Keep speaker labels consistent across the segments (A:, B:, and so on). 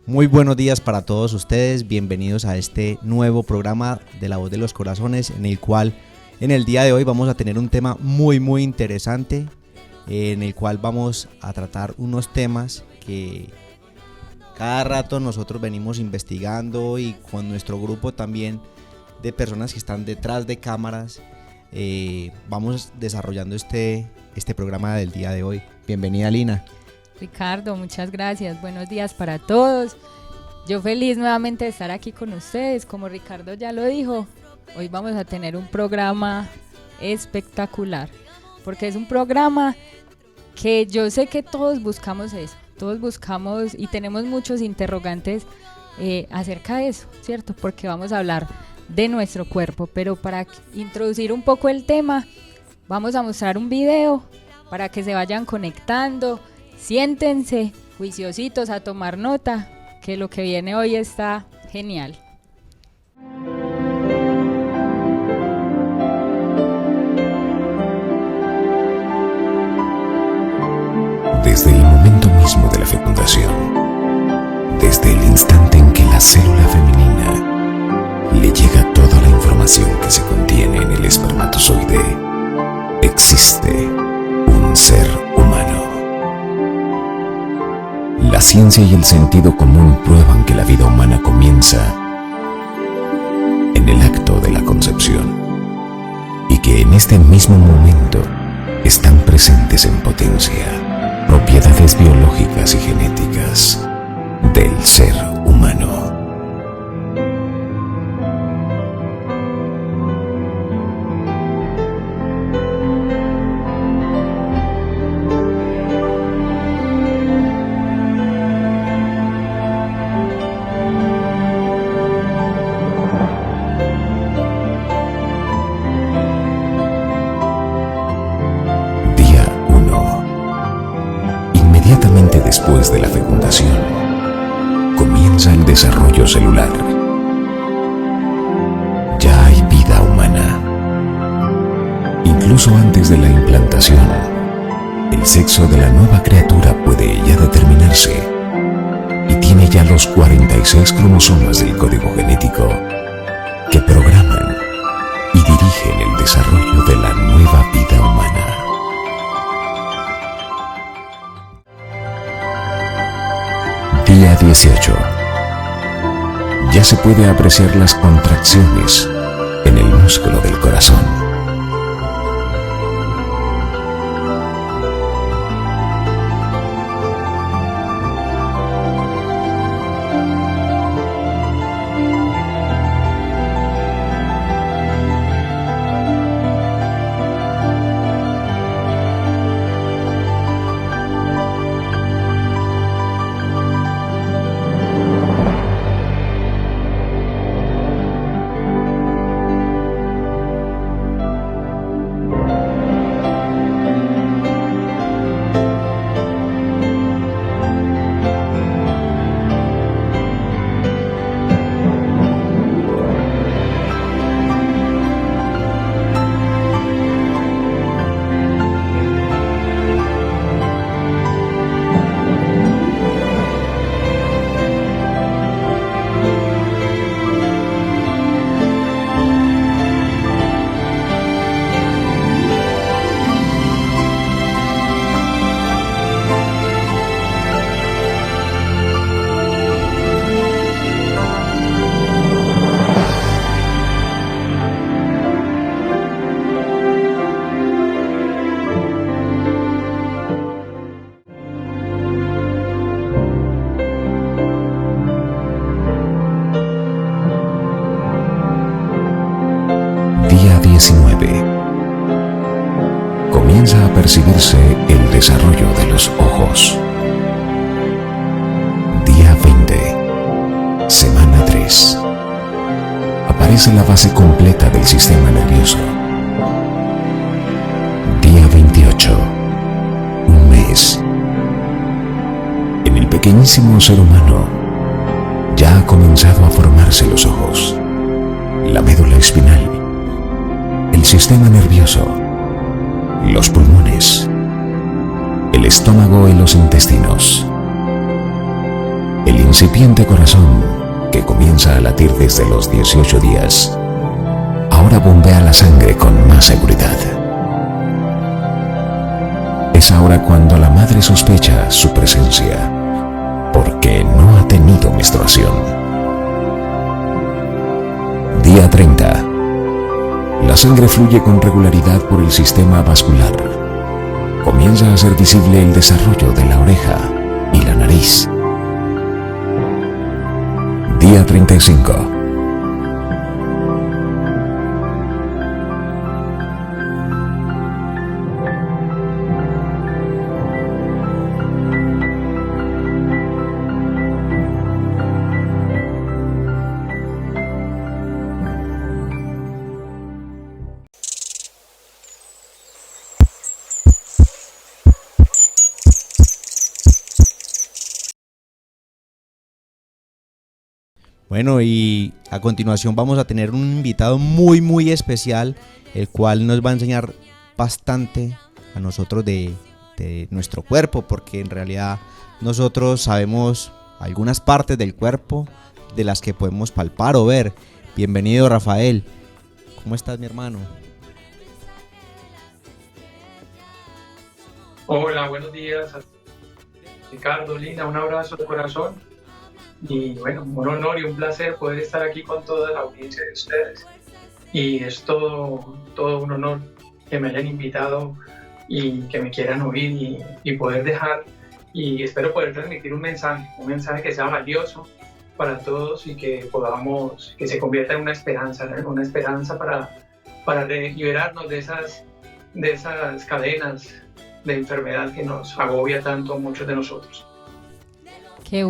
A: Muy buenos días para todos ustedes, bienvenidos a este nuevo programa de La Voz de los Corazones, en el cual en el día de hoy vamos a tener un tema muy interesante, en el cual vamos a tratar unos temas que cada rato nosotros venimos investigando y con nuestro grupo también de personas que están detrás de cámaras, vamos desarrollando este programa del día de hoy. Bienvenida, Lina.
B: Ricardo, muchas gracias, buenos días para todos. Yo feliz nuevamente de estar aquí con ustedes. Como Ricardo ya lo dijo, hoy vamos a tener un programa espectacular, porque es un programa que yo sé que todos buscamos eso, todos buscamos y tenemos muchos interrogantes acerca de eso, ¿cierto? Porque vamos a hablar de nuestro cuerpo, pero para introducir un poco el tema, vamos a mostrar un video para que se vayan conectando. Siéntense juiciositos a tomar nota, que lo que viene hoy está genial.
C: Desde el momento mismo de la fecundación, desde el instante en que la célula femenina le llega toda la información que se contiene en el espermatozoide, existe un ser humano. La ciencia y el sentido común prueban que la vida humana comienza en el acto de la concepción y que en este mismo momento están presentes en potencia propiedades biológicas y genéticas del ser humano. Después de la fecundación, comienza el desarrollo celular. Ya hay vida humana. Incluso antes de la implantación, el sexo de la nueva criatura puede ya determinarse y tiene ya los 46 cromosomas del código genético que programan y dirigen el desarrollo de la nueva vida humana. Día 18. Ya se puede apreciar las contracciones en el músculo del corazón. Día 19. Comienza a percibirse el desarrollo de los ojos. Día 20. Semana 3. Aparece la base completa del sistema nervioso. Día 28. Un mes. En el pequeñísimo ser humano ya ha comenzado a formarse los ojos, la médula espinal, el sistema nervioso, los pulmones, el estómago y los intestinos, incipiente corazón, que comienza a latir desde los 18 días, ahora bombea la sangre con más seguridad. Es ahora cuando la madre sospecha su presencia, porque no ha tenido menstruación. Día 30. La sangre fluye con regularidad por el sistema vascular. Comienza a ser visible el desarrollo de la oreja y la nariz. Día 35.
A: Bueno, y a continuación vamos a tener un invitado muy especial, el cual nos va a enseñar bastante a nosotros de nuestro cuerpo, porque en realidad nosotros sabemos algunas partes del cuerpo de las que podemos palpar o ver. Bienvenido, Rafael. ¿Cómo estás, mi hermano?
D: Hola, buenos días, Ricardo, Lina, un abrazo de corazón. Y bueno, un honor y un placer poder estar aquí con toda la audiencia de ustedes. Y es todo un honor que me hayan invitado y que me quieran oír y poder dejar, y espero poder transmitir un mensaje que sea valioso para todos y que podamos, que se convierta en una esperanza para liberarnos de esas cadenas de enfermedad que nos agobia tanto a muchos de nosotros.
B: Qué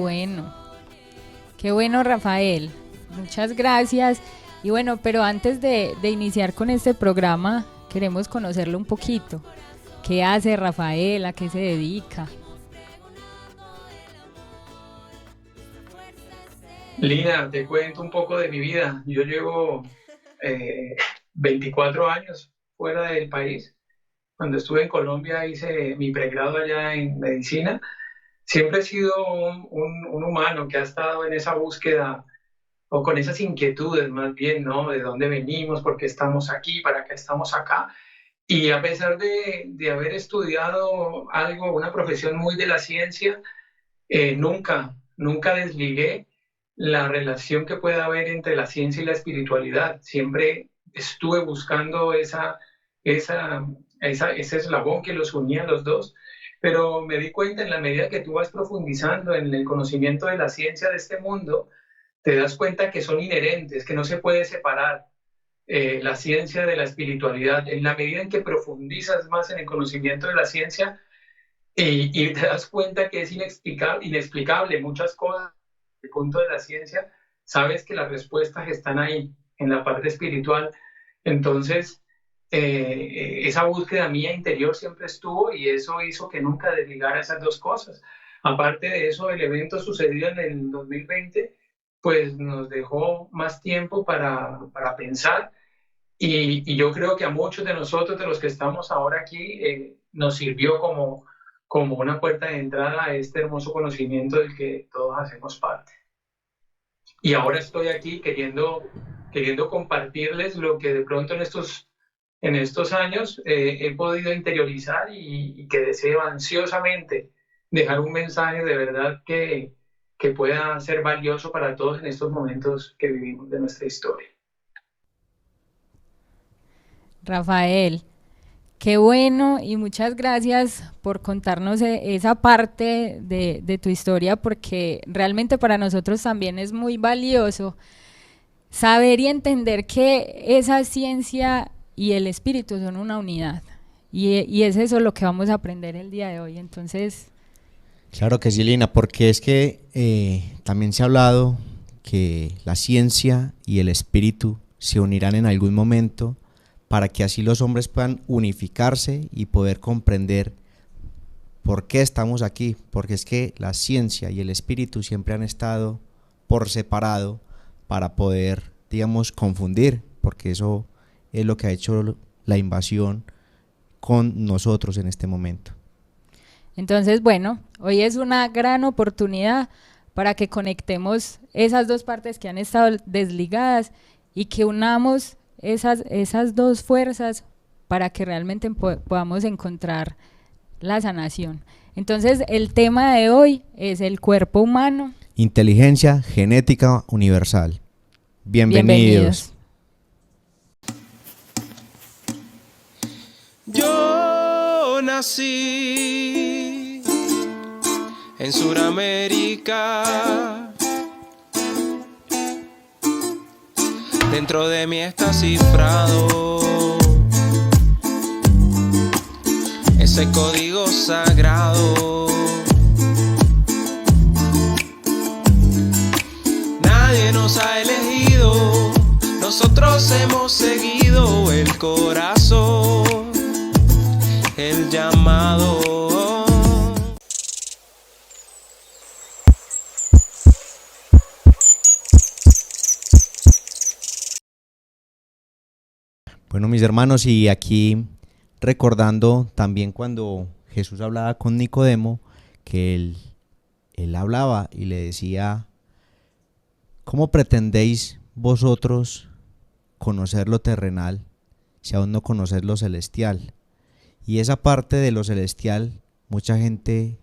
B: bueno, Rafael, muchas gracias. Y bueno, pero antes de iniciar con este programa, queremos conocerlo un poquito. ¿Qué hace Rafael? ¿A qué se dedica?
D: Lina, te cuento un poco de mi vida. Yo llevo 24 años fuera del país. Cuando estuve en Colombia hice mi pregrado allá en medicina. Siempre he sido un humano que ha estado en esa búsqueda o con esas inquietudes más bien, ¿no? De dónde venimos, por qué estamos aquí, para qué estamos acá. Y a pesar de haber estudiado algo, una profesión muy de la ciencia, nunca desligué la relación que puede haber entre la ciencia y la espiritualidad. Siempre estuve buscando ese eslabón que los unía a los dos. Pero me di cuenta, en la medida que tú vas profundizando en el conocimiento de la ciencia de este mundo, te das cuenta que son inherentes, que no se puede separar la ciencia de la espiritualidad. En la medida en que profundizas más en el conocimiento de la ciencia y te das cuenta que es inexplicable muchas cosas desde el punto de la ciencia, sabes que las respuestas están ahí, en la parte espiritual. Entonces, esa búsqueda mía interior siempre estuvo, y eso hizo que nunca desligara esas dos cosas. Aparte de eso, el evento sucedido en el 2020 pues nos dejó más tiempo para pensar, y yo creo que a muchos de nosotros, de los que estamos ahora aquí, nos sirvió como una puerta de entrada a este hermoso conocimiento del que todos hacemos parte. Y ahora estoy aquí queriendo compartirles lo que de pronto en estos años he podido interiorizar, y que deseo ansiosamente dejar un mensaje de verdad que pueda ser valioso para todos en estos momentos que vivimos de nuestra historia.
B: Rafael, qué bueno, y muchas gracias por contarnos esa parte de tu historia, porque realmente para nosotros también es muy valioso saber y entender que esa ciencia y el espíritu son una unidad, y es eso lo que vamos a aprender el día de hoy. Entonces,
A: claro que sí, Lina, porque es que también se ha hablado que la ciencia y el espíritu se unirán en algún momento, para que así los hombres puedan unificarse y poder comprender por qué estamos aquí, porque es que la ciencia y el espíritu siempre han estado por separado para poder, digamos, confundir, porque eso es lo que ha hecho la invasión con nosotros en este momento.
B: Entonces, bueno, hoy es una gran oportunidad para que conectemos esas dos partes que han estado desligadas y que unamos esas dos fuerzas para que realmente podamos encontrar la sanación. Entonces, el tema de hoy es el cuerpo humano.
A: Inteligencia genética universal. Bienvenidos.
E: Yo nací en Sudamérica. Dentro de mí está cifrado ese código sagrado. Nadie nos ha elegido, nosotros hemos seguido el corazón, el llamado.
A: Bueno, mis hermanos, y aquí recordando también cuando Jesús hablaba con Nicodemo, que él hablaba y le decía: ¿cómo pretendéis vosotros conocer lo terrenal si aún no conocéis lo celestial? Y esa parte de lo celestial mucha gente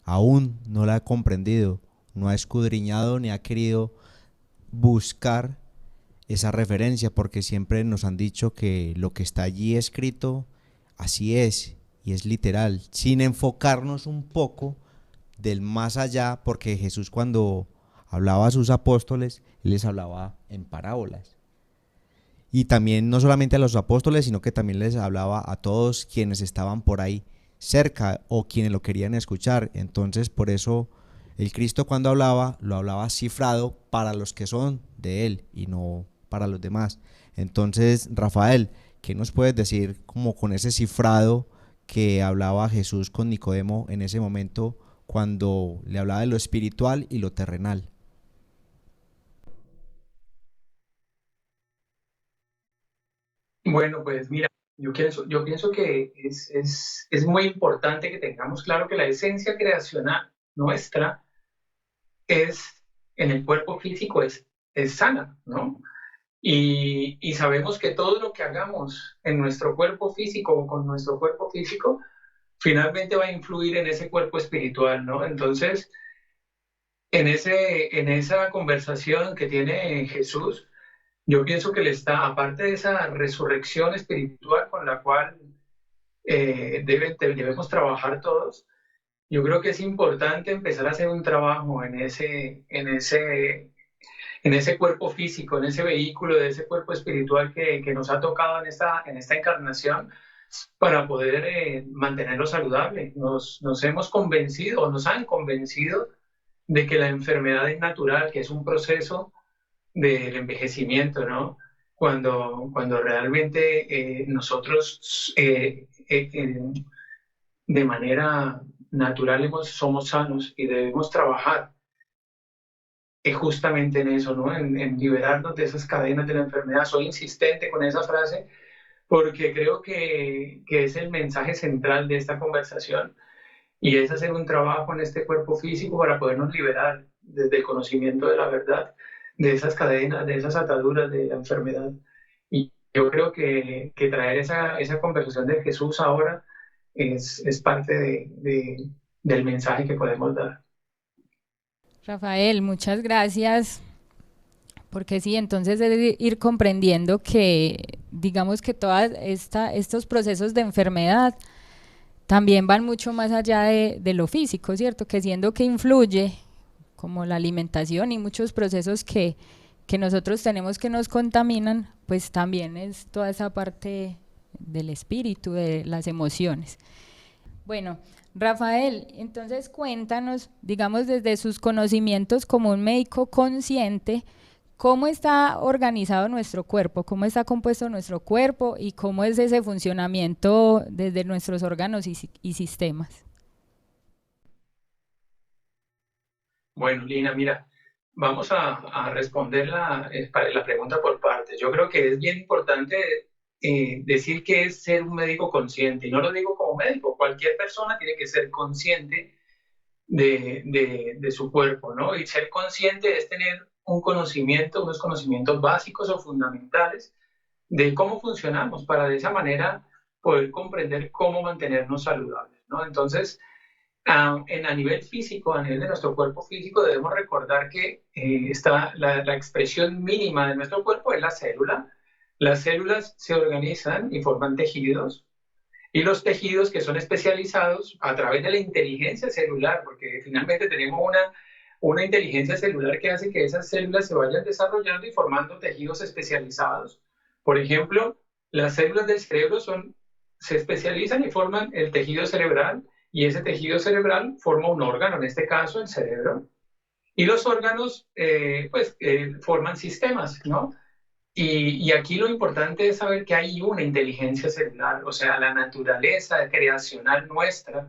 A: aún no la ha comprendido, no ha escudriñado ni ha querido buscar esa referencia, porque siempre nos han dicho que lo que está allí escrito así es, y es literal, sin enfocarnos un poco del más allá, porque Jesús cuando hablaba a sus apóstoles, él les hablaba en parábolas. Y también no solamente a los apóstoles, sino que también les hablaba a todos quienes estaban por ahí cerca o quienes lo querían escuchar. Entonces, por eso el Cristo cuando hablaba, lo hablaba cifrado para los que son de él y no para los demás. Entonces, Rafael, ¿qué nos puedes decir como con ese cifrado que hablaba Jesús con Nicodemo en ese momento cuando le hablaba de lo espiritual y lo terrenal?
D: Bueno, pues mira, yo pienso que es muy importante que tengamos claro que la esencia creacional nuestra es, en el cuerpo físico, es sana, ¿no? Y sabemos que todo lo que hagamos en nuestro cuerpo físico o con nuestro cuerpo físico, finalmente va a influir en ese cuerpo espiritual, ¿no? Entonces, en esa conversación que tiene Jesús, yo pienso que le está, aparte de esa resurrección espiritual con la cual debemos trabajar todos, yo creo que es importante empezar a hacer un trabajo en ese cuerpo físico, en ese vehículo de ese cuerpo espiritual que nos ha tocado en esta encarnación para poder mantenerlo saludable. Nos hemos convencido o nos han convencido de que la enfermedad es natural, que es un proceso del envejecimiento, ¿no? Cuando realmente nosotros de manera natural somos sanos y debemos trabajar justamente en eso, ¿no? En liberarnos de esas cadenas de la enfermedad. Soy insistente con esa frase porque creo que es el mensaje central de esta conversación y es hacer un trabajo en este cuerpo físico para podernos liberar desde el conocimiento de la verdad, de esas cadenas, de esas ataduras de la enfermedad. Y yo creo que traer esa conversación de Jesús ahora es parte del mensaje que podemos dar.
B: Rafael, muchas gracias, porque sí, entonces es ir comprendiendo que, digamos que todos estos procesos de enfermedad también van mucho más allá de lo físico, ¿cierto? Que siendo que influye, como la alimentación y muchos procesos que nosotros tenemos que nos contaminan, pues también es toda esa parte del espíritu, de las emociones. Bueno, Rafael, entonces cuéntanos, digamos desde sus conocimientos como un médico consciente, ¿cómo está organizado nuestro cuerpo? ¿Cómo está compuesto nuestro cuerpo? ¿Y cómo es ese funcionamiento desde nuestros órganos y sistemas?
D: Bueno, Lina, mira, vamos a responder la pregunta por partes. Yo creo que es bien importante decir que es ser un médico consciente. Y no lo digo como médico, cualquier persona tiene que ser consciente de su cuerpo, ¿no? Y ser consciente es tener un conocimiento, unos conocimientos básicos o fundamentales de cómo funcionamos para de esa manera poder comprender cómo mantenernos saludables, ¿no? Entonces, a nivel físico, a nivel de nuestro cuerpo físico, debemos recordar que está la expresión mínima de nuestro cuerpo es la célula. Las células se organizan y forman tejidos, y los tejidos que son especializados a través de la inteligencia celular, porque finalmente tenemos una inteligencia celular que hace que esas células se vayan desarrollando y formando tejidos especializados. Por ejemplo, las células del cerebro se especializan y forman el tejido cerebral, y ese tejido cerebral forma un órgano, en este caso el cerebro. Y los órganos forman sistemas, ¿no? Y aquí lo importante es saber que hay una inteligencia celular, o sea, la naturaleza creacional nuestra,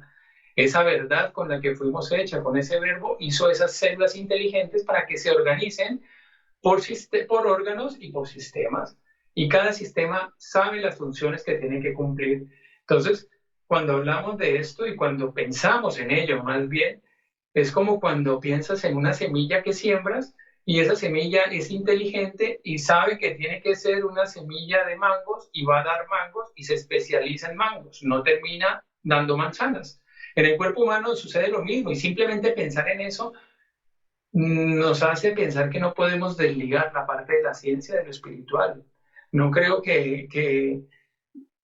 D: esa verdad con la que fuimos hechas, con ese verbo, hizo esas células inteligentes para que se organicen por órganos y por sistemas. Y cada sistema sabe las funciones que tiene que cumplir. Entonces, cuando hablamos de esto y cuando pensamos en ello, más bien, es como cuando piensas en una semilla que siembras, y esa semilla es inteligente y sabe que tiene que ser una semilla de mangos y va a dar mangos y se especializa en mangos, no termina dando manzanas. En el cuerpo humano sucede lo mismo, y simplemente pensar en eso nos hace pensar que no podemos desligar la parte de la ciencia de lo espiritual. No creo que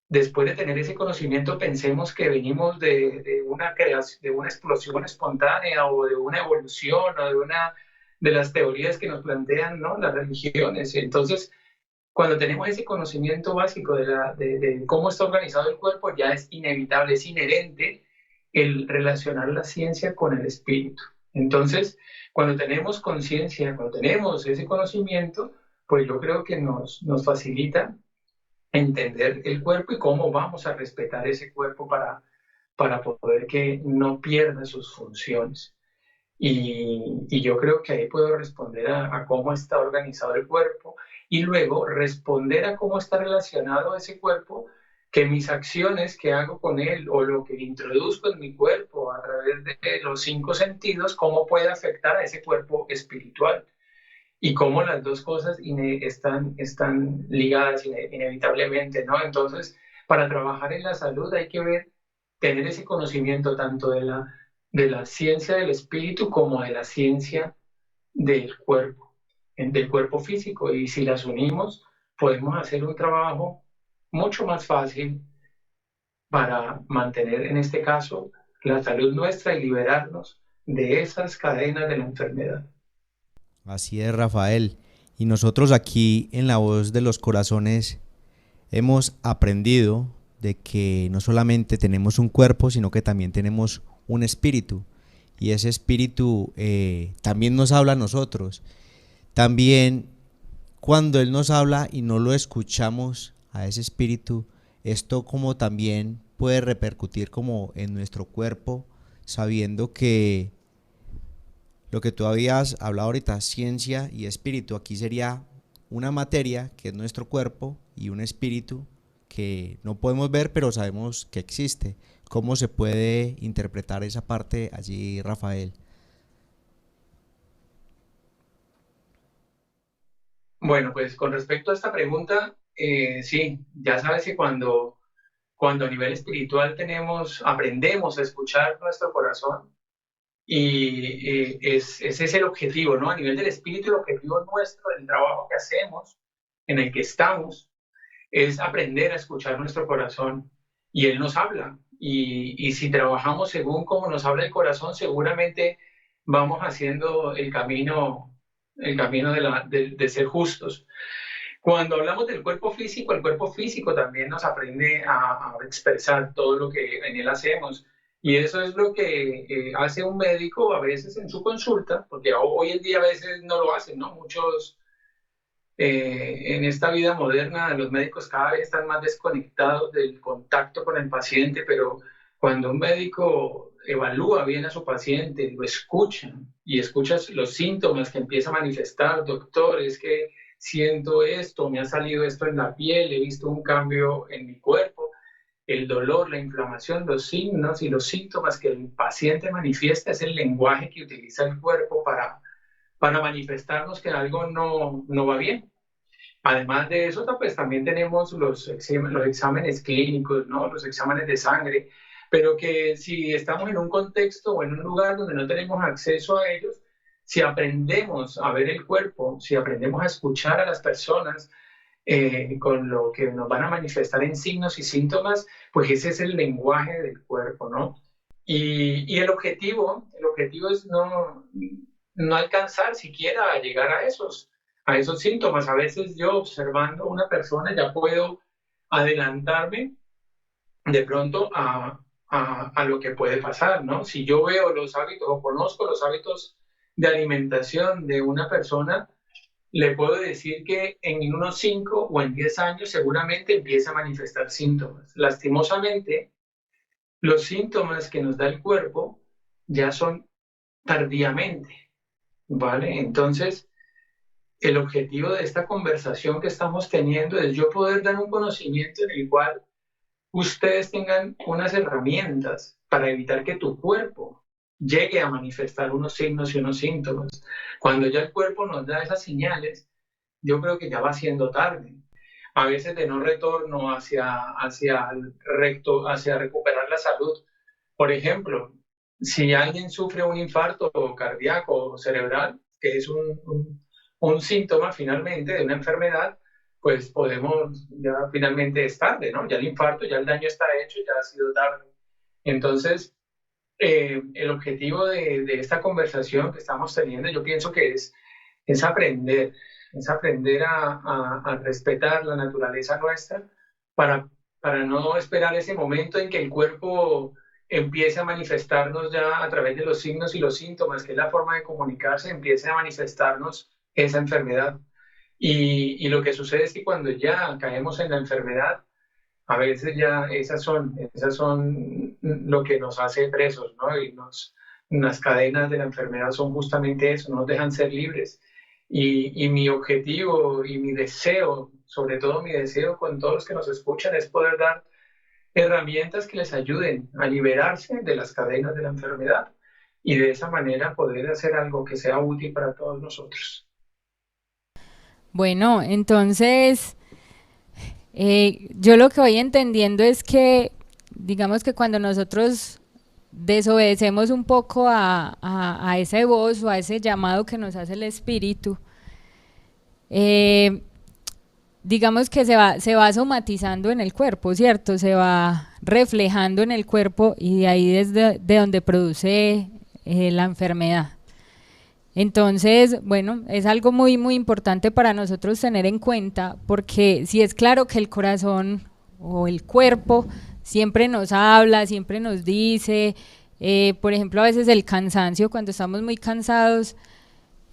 D: después de tener ese conocimiento pensemos que venimos de una creación, de una explosión espontánea o de una evolución o de las teorías que nos plantean, ¿no?, las religiones. Entonces, cuando tenemos ese conocimiento básico de cómo está organizado el cuerpo, ya es inevitable, es inherente el relacionar la ciencia con el espíritu. Entonces, cuando tenemos conciencia, cuando tenemos ese conocimiento, pues yo creo que nos facilita entender el cuerpo y cómo vamos a respetar ese cuerpo para poder que no pierda sus funciones. Y yo creo que ahí puedo responder a cómo está organizado el cuerpo, y luego responder a cómo está relacionado ese cuerpo, que mis acciones que hago con él o lo que introduzco en mi cuerpo a través de los 5 sentidos, cómo puede afectar a ese cuerpo espiritual, y cómo las dos cosas están ligadas inevitablemente, ¿no? Entonces, para trabajar en la salud hay que tener ese conocimiento tanto de la ciencia del espíritu como de la ciencia del cuerpo físico, y si las unimos podemos hacer un trabajo mucho más fácil para mantener, en este caso, la salud nuestra y liberarnos de esas cadenas de la enfermedad.
A: Así es, Rafael. Y nosotros aquí en La Voz de los Corazones hemos aprendido de que no solamente tenemos un cuerpo, sino que también tenemos un espíritu, y ese espíritu también nos habla a nosotros. También cuando Él nos habla y no lo escuchamos a ese espíritu, esto como también puede repercutir como en nuestro cuerpo, sabiendo que lo que tú habías hablado ahorita, ciencia y espíritu, aquí sería una materia que es nuestro cuerpo y un espíritu que no podemos ver pero sabemos que existe. ¿Cómo se puede interpretar esa parte allí, Rafael?
D: Bueno, pues con respecto a esta pregunta, sí, ya sabes que cuando a nivel espiritual aprendemos a escuchar nuestro corazón, y ese es el objetivo, ¿no? A nivel del espíritu, el objetivo nuestro, del trabajo que hacemos, en el que estamos, es aprender a escuchar nuestro corazón, y Él nos habla. Y si trabajamos según cómo nos habla el corazón, seguramente vamos haciendo el camino de ser justos. Cuando hablamos del cuerpo físico, el cuerpo físico también nos aprende a expresar todo lo que en él hacemos. Y eso es lo que hace un médico a veces en su consulta, porque hoy en día a veces no lo hacen, ¿no? Muchos, en esta vida moderna, los médicos cada vez están más desconectados del contacto con el paciente, pero cuando un médico evalúa bien a su paciente, lo escucha y escuchas los síntomas que empieza a manifestar: doctor, es que siento esto, me ha salido esto en la piel, he visto un cambio en mi cuerpo. el dolor, la inflamación, los signos y los síntomas que el paciente manifiesta es el lenguaje que utiliza el cuerpo para manifestarnos que algo no va bien. Además de eso, pues también tenemos los exámenes clínicos, ¿no? Los exámenes de sangre, pero que si estamos en un contexto o en un lugar donde no tenemos acceso a ellos, si aprendemos a ver el cuerpo, si aprendemos a escuchar a las personas con lo que nos van a manifestar en signos y síntomas, pues ese es el lenguaje del cuerpo, ¿no? Y el objetivo es no alcanzar siquiera a llegar a esos síntomas. A veces yo observando a una persona ya puedo adelantarme de pronto a lo que puede pasar, ¿no? Si yo veo los hábitos o conozco los hábitos de alimentación de una persona, le puedo decir que en unos 5 o en 10 años seguramente empieza a manifestar síntomas. Lastimosamente, los síntomas que nos da el cuerpo ya son tardíamente, ¿vale? Entonces, el objetivo de esta conversación que estamos teniendo es yo poder dar un conocimiento en el cual ustedes tengan unas herramientas para evitar que tu cuerpo llegue a manifestar unos signos y unos síntomas. Cuando ya el cuerpo nos da esas señales, yo creo que ya va siendo tarde. A veces de no retorno hacia recuperar la salud. Por ejemplo, si alguien sufre un infarto cardíaco o cerebral, que es un síntoma finalmente de una enfermedad, pues podemos, ya finalmente es tarde, ¿no? Ya el infarto, ya el daño está hecho, ya ha sido tarde. Entonces, el objetivo de esta conversación que estamos teniendo, yo pienso que es aprender a respetar la naturaleza nuestra para no esperar ese momento en que el cuerpo empiece a manifestarnos ya a través de los signos y los síntomas, que es la forma de comunicarse, empiece a manifestarnos esa enfermedad. Y lo que sucede es que cuando ya caemos en la enfermedad, a veces ya esas son lo que nos hace presos, ¿no? Y las cadenas de la enfermedad son justamente eso, no nos dejan ser libres. Y mi objetivo y mi deseo, sobre todo mi deseo con todos los que nos escuchan, es poder dar herramientas que les ayuden a liberarse de las cadenas de la enfermedad y de esa manera poder hacer algo que sea útil para todos nosotros.
B: Bueno, entonces yo lo que voy entendiendo es que, digamos que cuando nosotros desobedecemos un poco a esa voz o a ese llamado que nos hace el espíritu, digamos que se va somatizando en el cuerpo, ¿cierto? Se va reflejando en el cuerpo y de ahí desde de donde produce la enfermedad. Entonces, bueno, es algo muy, muy importante para nosotros tener en cuenta, porque sí es claro que el corazón o el cuerpo siempre nos habla, siempre nos dice, por ejemplo, a veces el cansancio, cuando estamos muy cansados,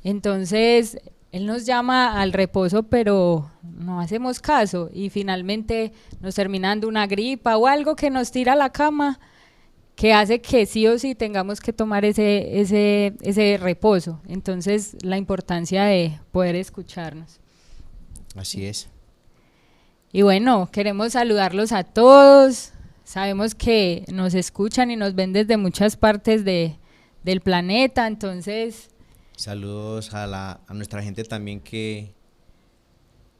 B: entonces él nos llama al reposo, pero no hacemos caso y finalmente nos termina dando una gripa o algo que nos tira a la cama, que hace que sí o sí tengamos que tomar ese reposo. Entonces, la importancia de poder escucharnos.
A: Así es.
B: Y bueno, queremos saludarlos a todos. Sabemos que nos escuchan y nos ven desde muchas partes del planeta, entonces...
A: Saludos a nuestra gente también que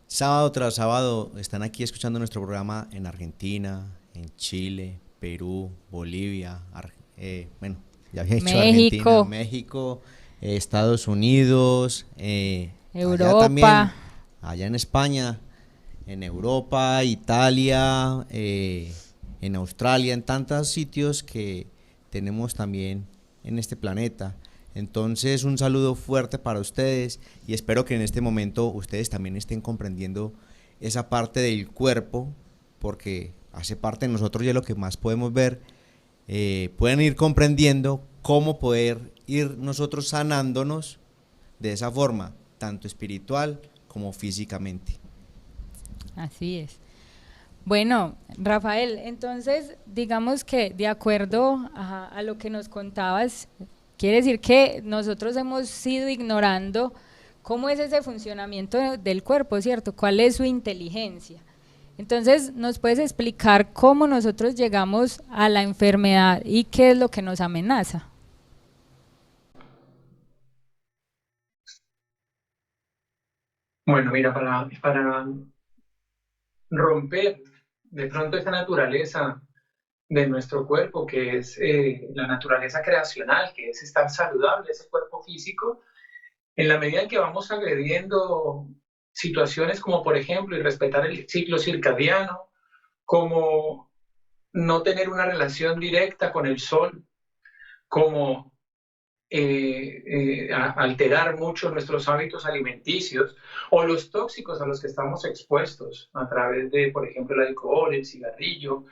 A: sábado tras sábado están aquí escuchando nuestro programa en Argentina, en Chile, Perú, Bolivia, bueno, ya había dicho
B: México.
A: Argentina, México, Estados Unidos,
B: Europa,
A: allá también, allá en España, en Europa, Italia, en Australia, en tantos sitios que tenemos también en este planeta. Entonces, un saludo fuerte para ustedes y espero que en este momento ustedes también estén comprendiendo esa parte del cuerpo, porque hace parte de nosotros y es lo que más podemos ver. Pueden ir comprendiendo cómo poder ir nosotros sanándonos de esa forma, tanto espiritual como físicamente.
B: Así es. Bueno, Rafael, entonces digamos que de acuerdo a lo que nos contabas, quiere decir que nosotros hemos ido ignorando cómo es ese funcionamiento del cuerpo, ¿cierto? ¿Cuál es su inteligencia? Entonces, ¿nos puedes explicar cómo nosotros llegamos a la enfermedad y qué es lo que nos amenaza?
D: Bueno, mira, para romper de pronto esa naturaleza de nuestro cuerpo, que es la naturaleza creacional, que es estar saludable, ese cuerpo físico, en la medida en que vamos agrediendo situaciones como, por ejemplo, y respetar el ciclo circadiano, como no tener una relación directa con el sol, como alterar mucho nuestros hábitos alimenticios o los tóxicos a los que estamos expuestos a través de, por ejemplo, el alcohol, el cigarrillo,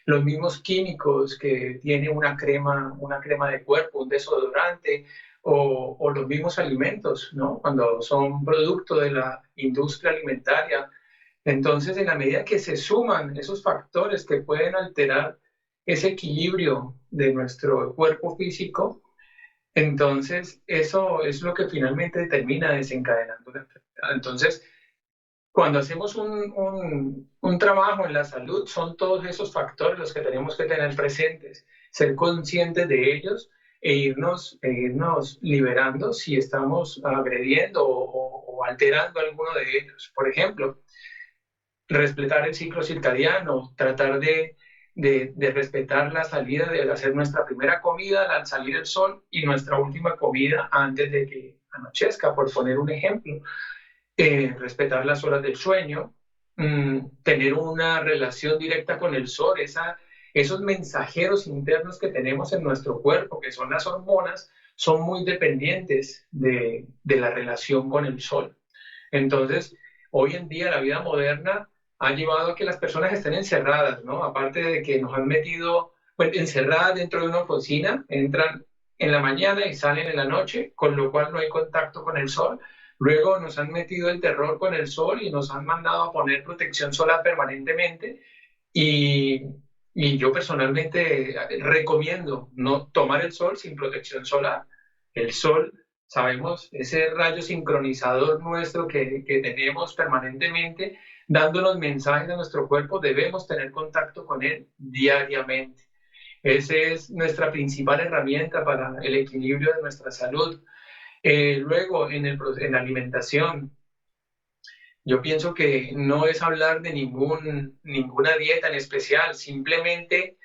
D: los mismos químicos que tiene una crema de cuerpo, un desodorante o los mismos alimentos, ¿no? Cuando son producto de la industria alimentaria. Entonces, en la medida que se suman esos factores que pueden alterar ese equilibrio de nuestro cuerpo físico, entonces, eso es lo que finalmente termina desencadenando la enfermedad. Entonces, cuando hacemos un trabajo en la salud, son todos esos factores los que tenemos que tener presentes, ser conscientes de ellos e irnos liberando si estamos agrediendo o alterando alguno de ellos. Por ejemplo, respetar el ciclo circadiano, tratar de respetar la salida, de hacer nuestra primera comida al salir el sol y nuestra última comida antes de que anochezca, por poner un ejemplo. Respetar las horas del sueño, tener una relación directa con el sol, esos mensajeros internos que tenemos en nuestro cuerpo, que son las hormonas, son muy dependientes de la relación con el sol. Entonces, hoy en día la vida moderna ha llevado a que las personas estén encerradas, ¿no? Aparte de que nos han metido encerradas dentro de una oficina, entran en la mañana y salen en la noche, con lo cual no hay contacto con el sol. Luego nos han metido el terror con el sol y nos han mandado a poner protección solar permanentemente. Y, y yo personalmente recomiendo no tomar el sol sin protección solar. El sol, sabemos, ese rayo sincronizador nuestro que tenemos permanentemente, dándonos mensajes a nuestro cuerpo, debemos tener contacto con él diariamente. Esa es nuestra principal herramienta para el equilibrio de nuestra salud. Luego, en la alimentación, yo pienso que no es hablar de ninguna dieta en especial, simplemente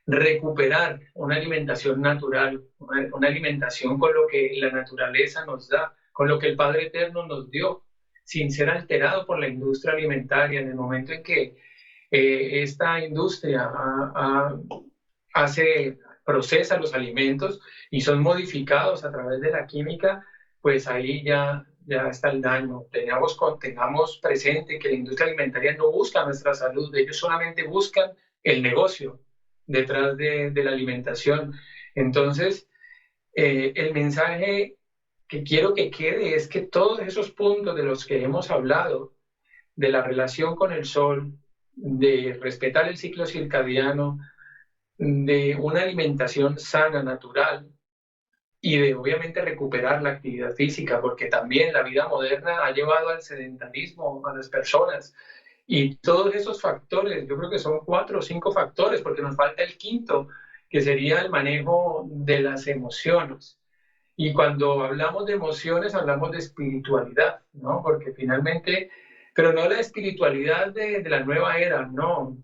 D: recuperar una alimentación natural, una alimentación con lo que la naturaleza nos da, con lo que el Padre Eterno nos dio, sin ser alterado por la industria alimentaria. En el momento en que esta industria procesa los alimentos y son modificados a través de la química, pues ahí ya está el daño. Tengamos presente que la industria alimentaria no busca nuestra salud, ellos solamente buscan el negocio detrás de la alimentación. Entonces, el mensaje que quiero que quede es que todos esos puntos de los que hemos hablado, de la relación con el sol, de respetar el ciclo circadiano, de una alimentación sana, natural, y de obviamente recuperar la actividad física, porque también la vida moderna ha llevado al sedentarismo a las personas. Y todos esos factores, yo creo que son 4 o 5 factores, porque nos falta el quinto, que sería el manejo de las emociones. Y cuando hablamos de emociones, hablamos de espiritualidad, ¿no? Porque finalmente, pero no la espiritualidad de la nueva era, no,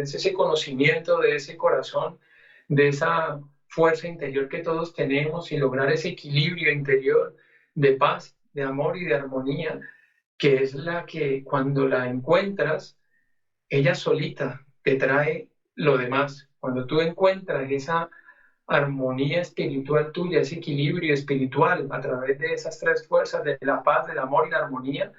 D: es ese conocimiento de ese corazón, de esa fuerza interior que todos tenemos y lograr ese equilibrio interior de paz, de amor y de armonía, que es la que cuando la encuentras, ella solita te trae lo demás. Cuando tú encuentras esa armonía espiritual tuya, ese equilibrio espiritual a través de esas 3 fuerzas, de la paz, del amor y la armonía,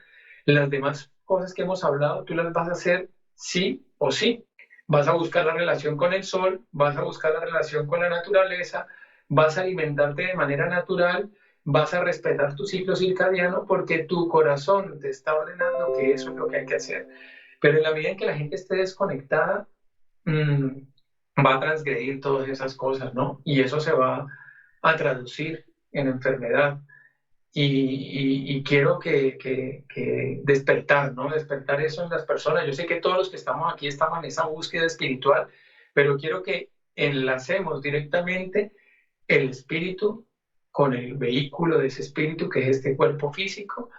D: las demás cosas que hemos hablado, tú las vas a hacer sí o sí. Vas a buscar la relación con el sol, vas a buscar la relación con la naturaleza, vas a alimentarte de manera natural, vas a respetar tu ciclo circadiano porque tu corazón te está ordenando que eso es lo que hay que hacer. Pero en la medida en que la gente esté desconectada, va a transgredir todas esas cosas, ¿no? Y eso se va a traducir en enfermedad. y quiero que despertar, ¿no? Despertar eso en las personas. Yo sé que todos los que estamos aquí estamos en esa búsqueda espiritual, pero quiero que enlacemos directamente el espíritu con el vehículo de ese espíritu, que es este cuerpo físico,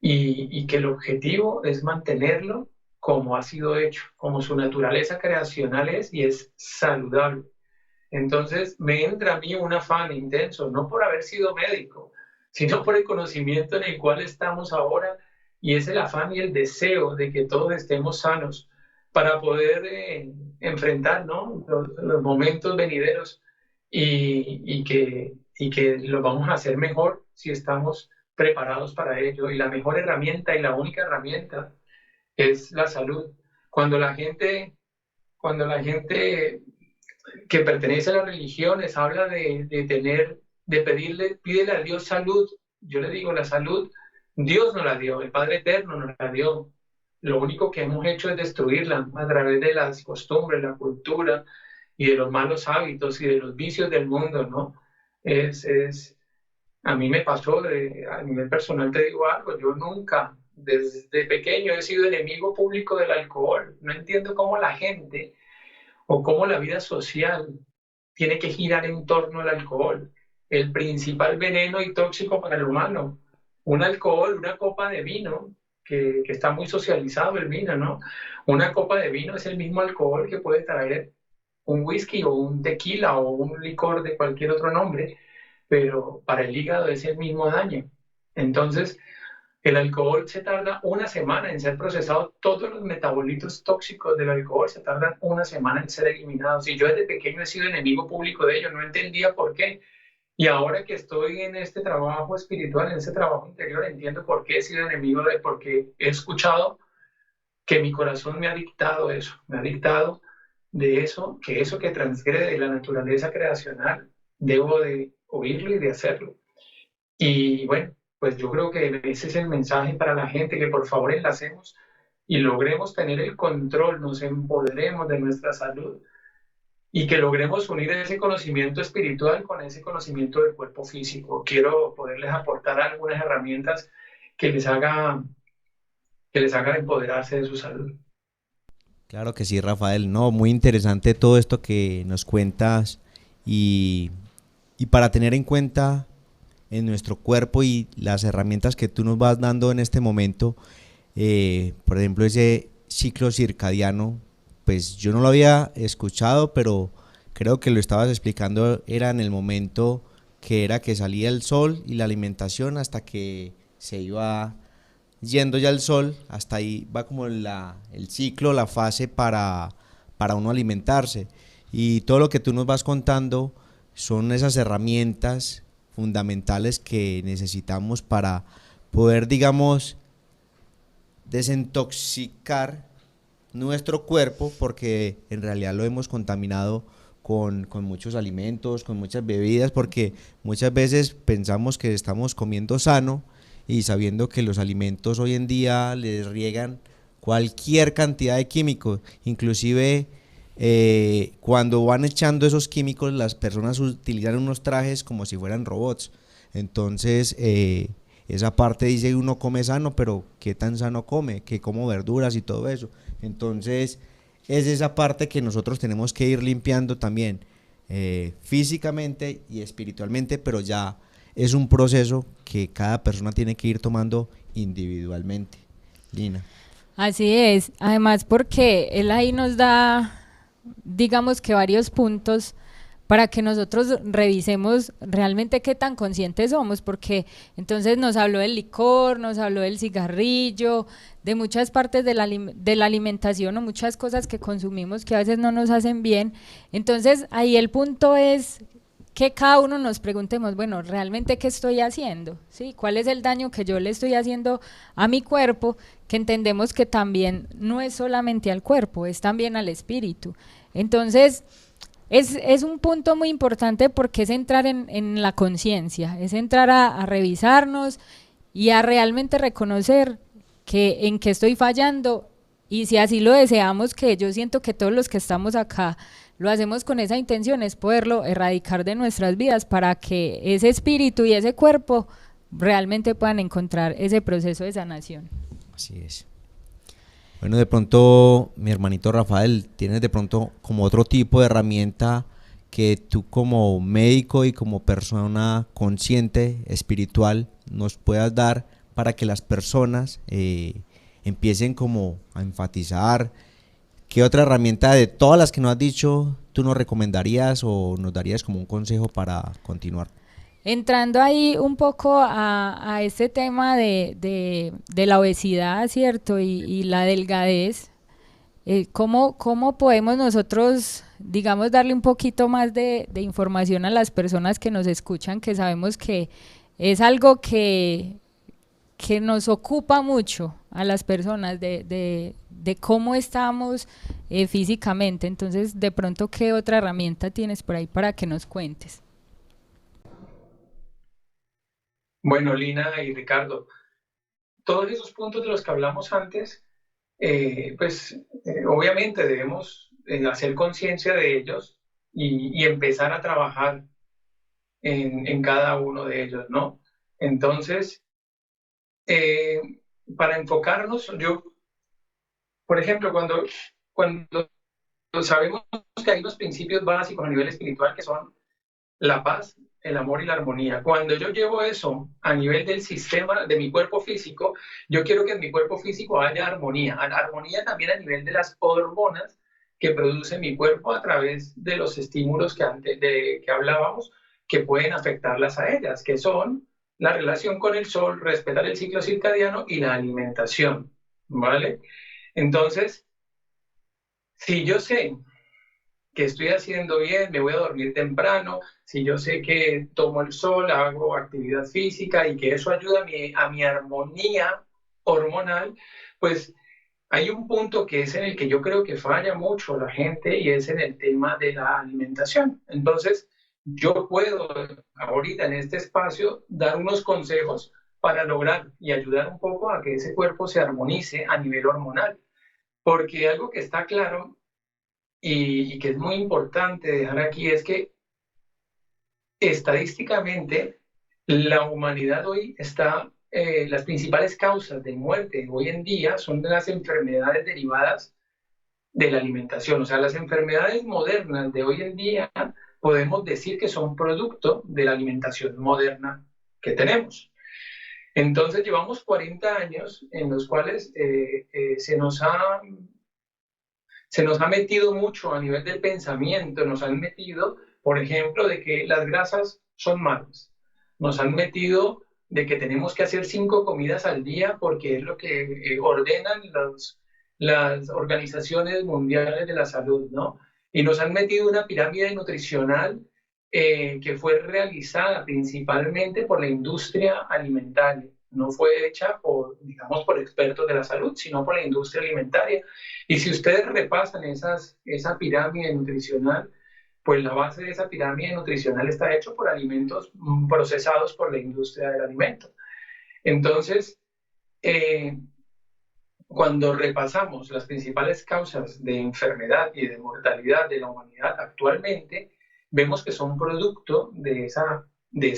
D: y que el objetivo es mantenerlo como ha sido hecho, como su naturaleza creacional es, y es saludable. Entonces me entra a mí un afán intenso, no por haber sido médico, sino por el conocimiento en el cual estamos ahora, y es el afán y el deseo de que todos estemos sanos para poder enfrentar, ¿no?, los momentos venideros, y que lo vamos a hacer mejor si estamos preparados para ello. Y la mejor herramienta y la única herramienta es la salud. Cuando la gente, cuando la gente que pertenece a las religiones habla de pedirle, pídele a Dios salud, yo le digo, la salud Dios nos la dio, el Padre Eterno nos la dio. Lo único que hemos hecho es destruirla a través de las costumbres, la cultura y de los malos hábitos y de los vicios del mundo, ¿no? A mí me pasó, a nivel personal te digo algo, yo nunca, desde pequeño he sido enemigo público del alcohol. No entiendo cómo la gente o cómo la vida social tiene que girar en torno al alcohol, el principal veneno y tóxico para el humano. Un alcohol, una copa de vino, que está muy socializado el vino, ¿no? Una copa de vino es el mismo alcohol que puede traer un whisky o un tequila o un licor de cualquier otro nombre, pero para el hígado es el mismo daño. Entonces, el alcohol se tarda una semana en ser procesado, todos los metabolitos tóxicos del alcohol se tardan una semana en ser eliminados. Y yo desde pequeño he sido enemigo público de ello, no entendía por qué. Y ahora que estoy en este trabajo espiritual, en este trabajo interior, entiendo por qué he sido enemigo de él, porque he escuchado que mi corazón me ha dictado eso, me ha dictado de eso que transgrede la naturaleza creacional, debo de oírlo y de hacerlo. Y bueno, pues yo creo que ese es el mensaje para la gente, que por favor enlacemos y logremos tener el control, nos empoderemos de nuestra salud y que logremos unir ese conocimiento espiritual con ese conocimiento del cuerpo físico. Quiero poderles aportar algunas herramientas que les hagan empoderarse de su salud.
A: Claro que sí, Rafael. No, muy interesante todo esto que nos cuentas, y para tener en cuenta en nuestro cuerpo y las herramientas que tú nos vas dando en este momento, por ejemplo, ese ciclo circadiano, pues yo no lo había escuchado, pero creo que lo estabas explicando, era en el momento que salía el sol y la alimentación hasta que se iba yendo ya el sol, hasta ahí va como el ciclo, la fase para uno alimentarse. Y todo lo que tú nos vas contando son esas herramientas fundamentales que necesitamos para poder, digamos, desintoxicar nuestro cuerpo, porque en realidad lo hemos contaminado con muchos alimentos, con muchas bebidas, porque muchas veces pensamos que estamos comiendo sano y sabiendo que los alimentos hoy en día les riegan cualquier cantidad de químicos, inclusive cuando van echando esos químicos las personas utilizan unos trajes como si fueran robots. Entonces esa parte dice, uno come sano, pero ¿qué tan sano come? Que como verduras y todo eso. Entonces es esa parte que nosotros tenemos que ir limpiando también, físicamente y espiritualmente, pero ya es un proceso que cada persona tiene que ir tomando individualmente. Lina.
B: Así es, además porque él ahí nos da, digamos que varios puntos para que nosotros revisemos realmente qué tan conscientes somos, porque entonces nos habló del licor, nos habló del cigarrillo, de muchas partes de la alimentación o muchas cosas que consumimos que a veces no nos hacen bien. Entonces ahí el punto es que cada uno nos preguntemos, bueno, ¿realmente qué estoy haciendo? ¿Sí? ¿Cuál es el daño que yo le estoy haciendo a mi cuerpo? Que entendemos que también no es solamente al cuerpo, es también al espíritu. Entonces es un punto muy importante, porque es entrar en la conciencia, es entrar a revisarnos y a realmente reconocer que en qué estoy fallando, y si así lo deseamos, que yo siento que todos los que estamos acá lo hacemos con esa intención, es poderlo erradicar de nuestras vidas para que ese espíritu y ese cuerpo realmente puedan encontrar ese proceso de sanación.
A: Así es. Bueno, de pronto, mi hermanito Rafael, tienes de pronto como otro tipo de herramienta que tú como médico y como persona consciente, espiritual, nos puedas dar para que las personas empiecen como a enfatizar. ¿Qué otra herramienta de todas las que nos has dicho tú nos recomendarías o nos darías como un consejo para continuar?
B: Entrando ahí un poco a este tema de la obesidad, ¿cierto? Y la delgadez, ¿cómo podemos nosotros, digamos, darle un poquito más de información a las personas que nos escuchan, que sabemos que es algo que nos ocupa mucho a las personas de cómo estamos físicamente? Entonces, de pronto, ¿qué otra herramienta tienes por ahí para que nos cuentes?
D: Bueno, Lina y Ricardo, todos esos puntos de los que hablamos antes, obviamente debemos hacer conciencia de ellos y empezar a trabajar en cada uno de ellos, ¿no? Entonces, para enfocarnos, por ejemplo, cuando sabemos que hay unos principios básicos a nivel espiritual que son la paz, el amor y la armonía. Cuando yo llevo eso a nivel del sistema de mi cuerpo físico, yo quiero que en mi cuerpo físico haya armonía. Armonía también a nivel de las hormonas que produce mi cuerpo a través de los estímulos que hablábamos, que pueden afectarlas a ellas, que son la relación con el sol, respetar el ciclo circadiano y la alimentación, ¿vale? Entonces, si yo sé que estoy haciendo bien, me voy a dormir temprano, si yo sé que tomo el sol, hago actividad física y que eso ayuda a mi armonía hormonal, pues hay un punto que es en el que yo creo que falla mucho la gente y es en el tema de la alimentación. Entonces, yo puedo ahorita en este espacio dar unos consejos para lograr y ayudar un poco a que ese cuerpo se armonice a nivel hormonal. Porque algo que está claro y que es muy importante dejar aquí es que estadísticamente la humanidad hoy está, las principales causas de muerte hoy en día son de las enfermedades derivadas de la alimentación. O sea, las enfermedades modernas de hoy en día podemos decir que son producto de la alimentación moderna que tenemos. Entonces llevamos 40 años en los cuales se nos ha metido mucho a nivel del pensamiento, nos han metido, por ejemplo, de que las grasas son malas, nos han metido de que tenemos que hacer 5 comidas al día porque es lo que ordenan las organizaciones mundiales de la salud, ¿no? Y nos han metido una pirámide nutricional que fue realizada principalmente por la industria alimentaria. No fue hecha por, digamos, por expertos de la salud, sino por la industria alimentaria. Y si ustedes repasan esa pirámide nutricional, pues la base de esa pirámide nutricional está hecho por alimentos procesados por la industria del alimento. Entonces, cuando repasamos las principales causas de enfermedad y de mortalidad de la humanidad actualmente, vemos que son producto de esa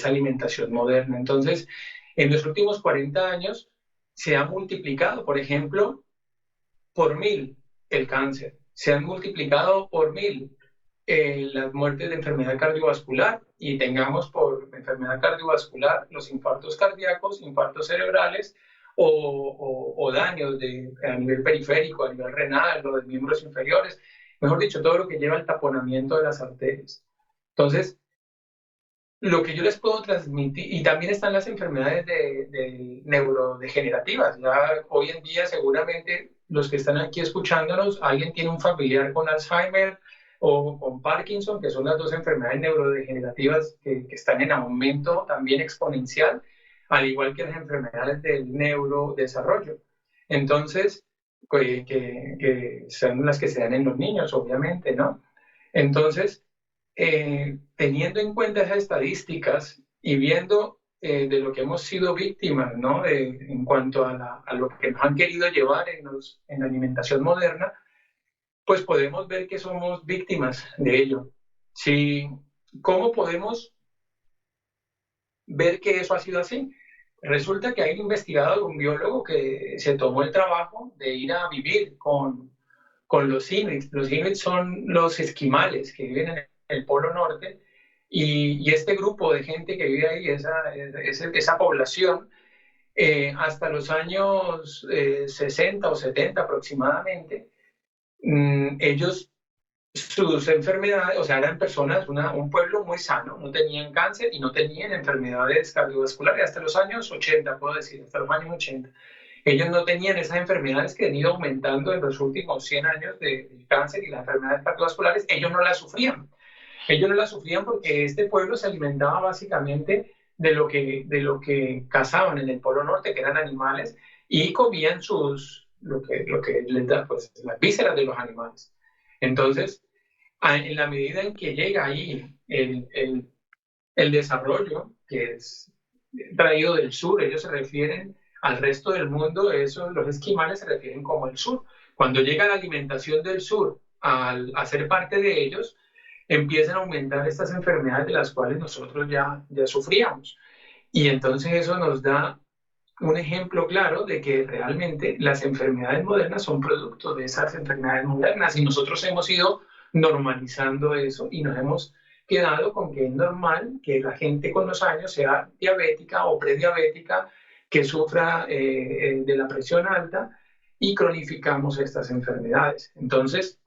D: alimentación moderna. Entonces, en los últimos 40 años se ha multiplicado, por ejemplo, por 1000 el cáncer, se han multiplicado por 1000 las muertes de enfermedad cardiovascular y tengamos por enfermedad cardiovascular los infartos cardíacos, infartos cerebrales o daños a nivel periférico, a nivel renal o de miembros inferiores, mejor dicho, todo lo que lleva al taponamiento de las arterias. Entonces, lo que yo les puedo transmitir, y también están las enfermedades de neurodegenerativas. Ya hoy en día seguramente los que están aquí escuchándonos, alguien tiene un familiar con Alzheimer o con Parkinson, que son las dos enfermedades neurodegenerativas que están en aumento también exponencial, al igual que las enfermedades del neurodesarrollo. Entonces, que son las que se dan en los niños, obviamente, ¿no? Entonces, teniendo en cuenta esas estadísticas y viendo de lo que hemos sido víctimas, ¿no? En cuanto a lo que nos han querido llevar en la alimentación moderna, pues podemos ver que somos víctimas de ello. Sí, ¿cómo podemos ver que eso ha sido así? Resulta que hay un investigador, un biólogo, que se tomó el trabajo de ir a vivir con los inuits. Los inuits son los esquimales que viven en el Polo Norte, y este grupo de gente que vive ahí, esa población, hasta los años 60 o 70 aproximadamente, ellos, sus enfermedades, o sea, eran personas, un pueblo muy sano, no tenían cáncer y no tenían enfermedades cardiovasculares hasta los años 80, puedo decir, hasta los años 80. Ellos no tenían esas enfermedades que han ido aumentando en los últimos 100 años del cáncer y las enfermedades cardiovasculares. Ellos no las sufrían. Ellos no las sufrían porque este pueblo se alimentaba básicamente de lo que cazaban en el Polo Norte, que eran animales, y comían lo que les da, pues, las vísceras de los animales. Entonces, en la medida en que llega ahí el desarrollo, que es traído del sur, ellos se refieren al resto del mundo, los esquimales se refieren como el sur. Cuando llega la alimentación del sur a ser parte de ellos, empiezan a aumentar estas enfermedades de las cuales nosotros ya sufríamos. Y entonces eso nos da un ejemplo claro de que realmente las enfermedades modernas son producto de esas enfermedades modernas, y nosotros hemos ido normalizando eso y nos hemos quedado con que es normal que la gente con los años sea diabética o prediabética, que sufra de la presión alta, y cronificamos estas enfermedades. Entonces,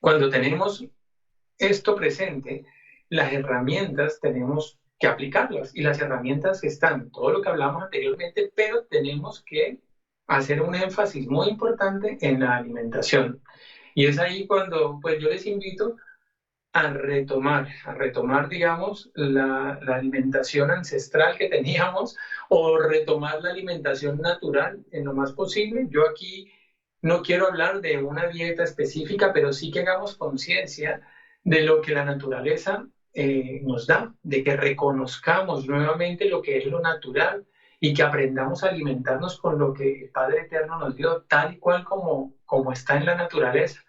D: cuando tenemos esto presente, las herramientas tenemos que aplicarlas, y las herramientas están, todo lo que hablamos anteriormente, pero tenemos que hacer un énfasis muy importante en la alimentación. Y es ahí cuando pues yo les invito a retomar, digamos, la alimentación ancestral que teníamos, o retomar la alimentación natural en lo más posible. Yo aquí no quiero hablar de una dieta específica, pero sí que hagamos conciencia de lo que la naturaleza nos da, de que reconozcamos nuevamente lo que es lo natural y que aprendamos a alimentarnos con lo que el Padre Eterno nos dio, tal y cual como está en la naturaleza.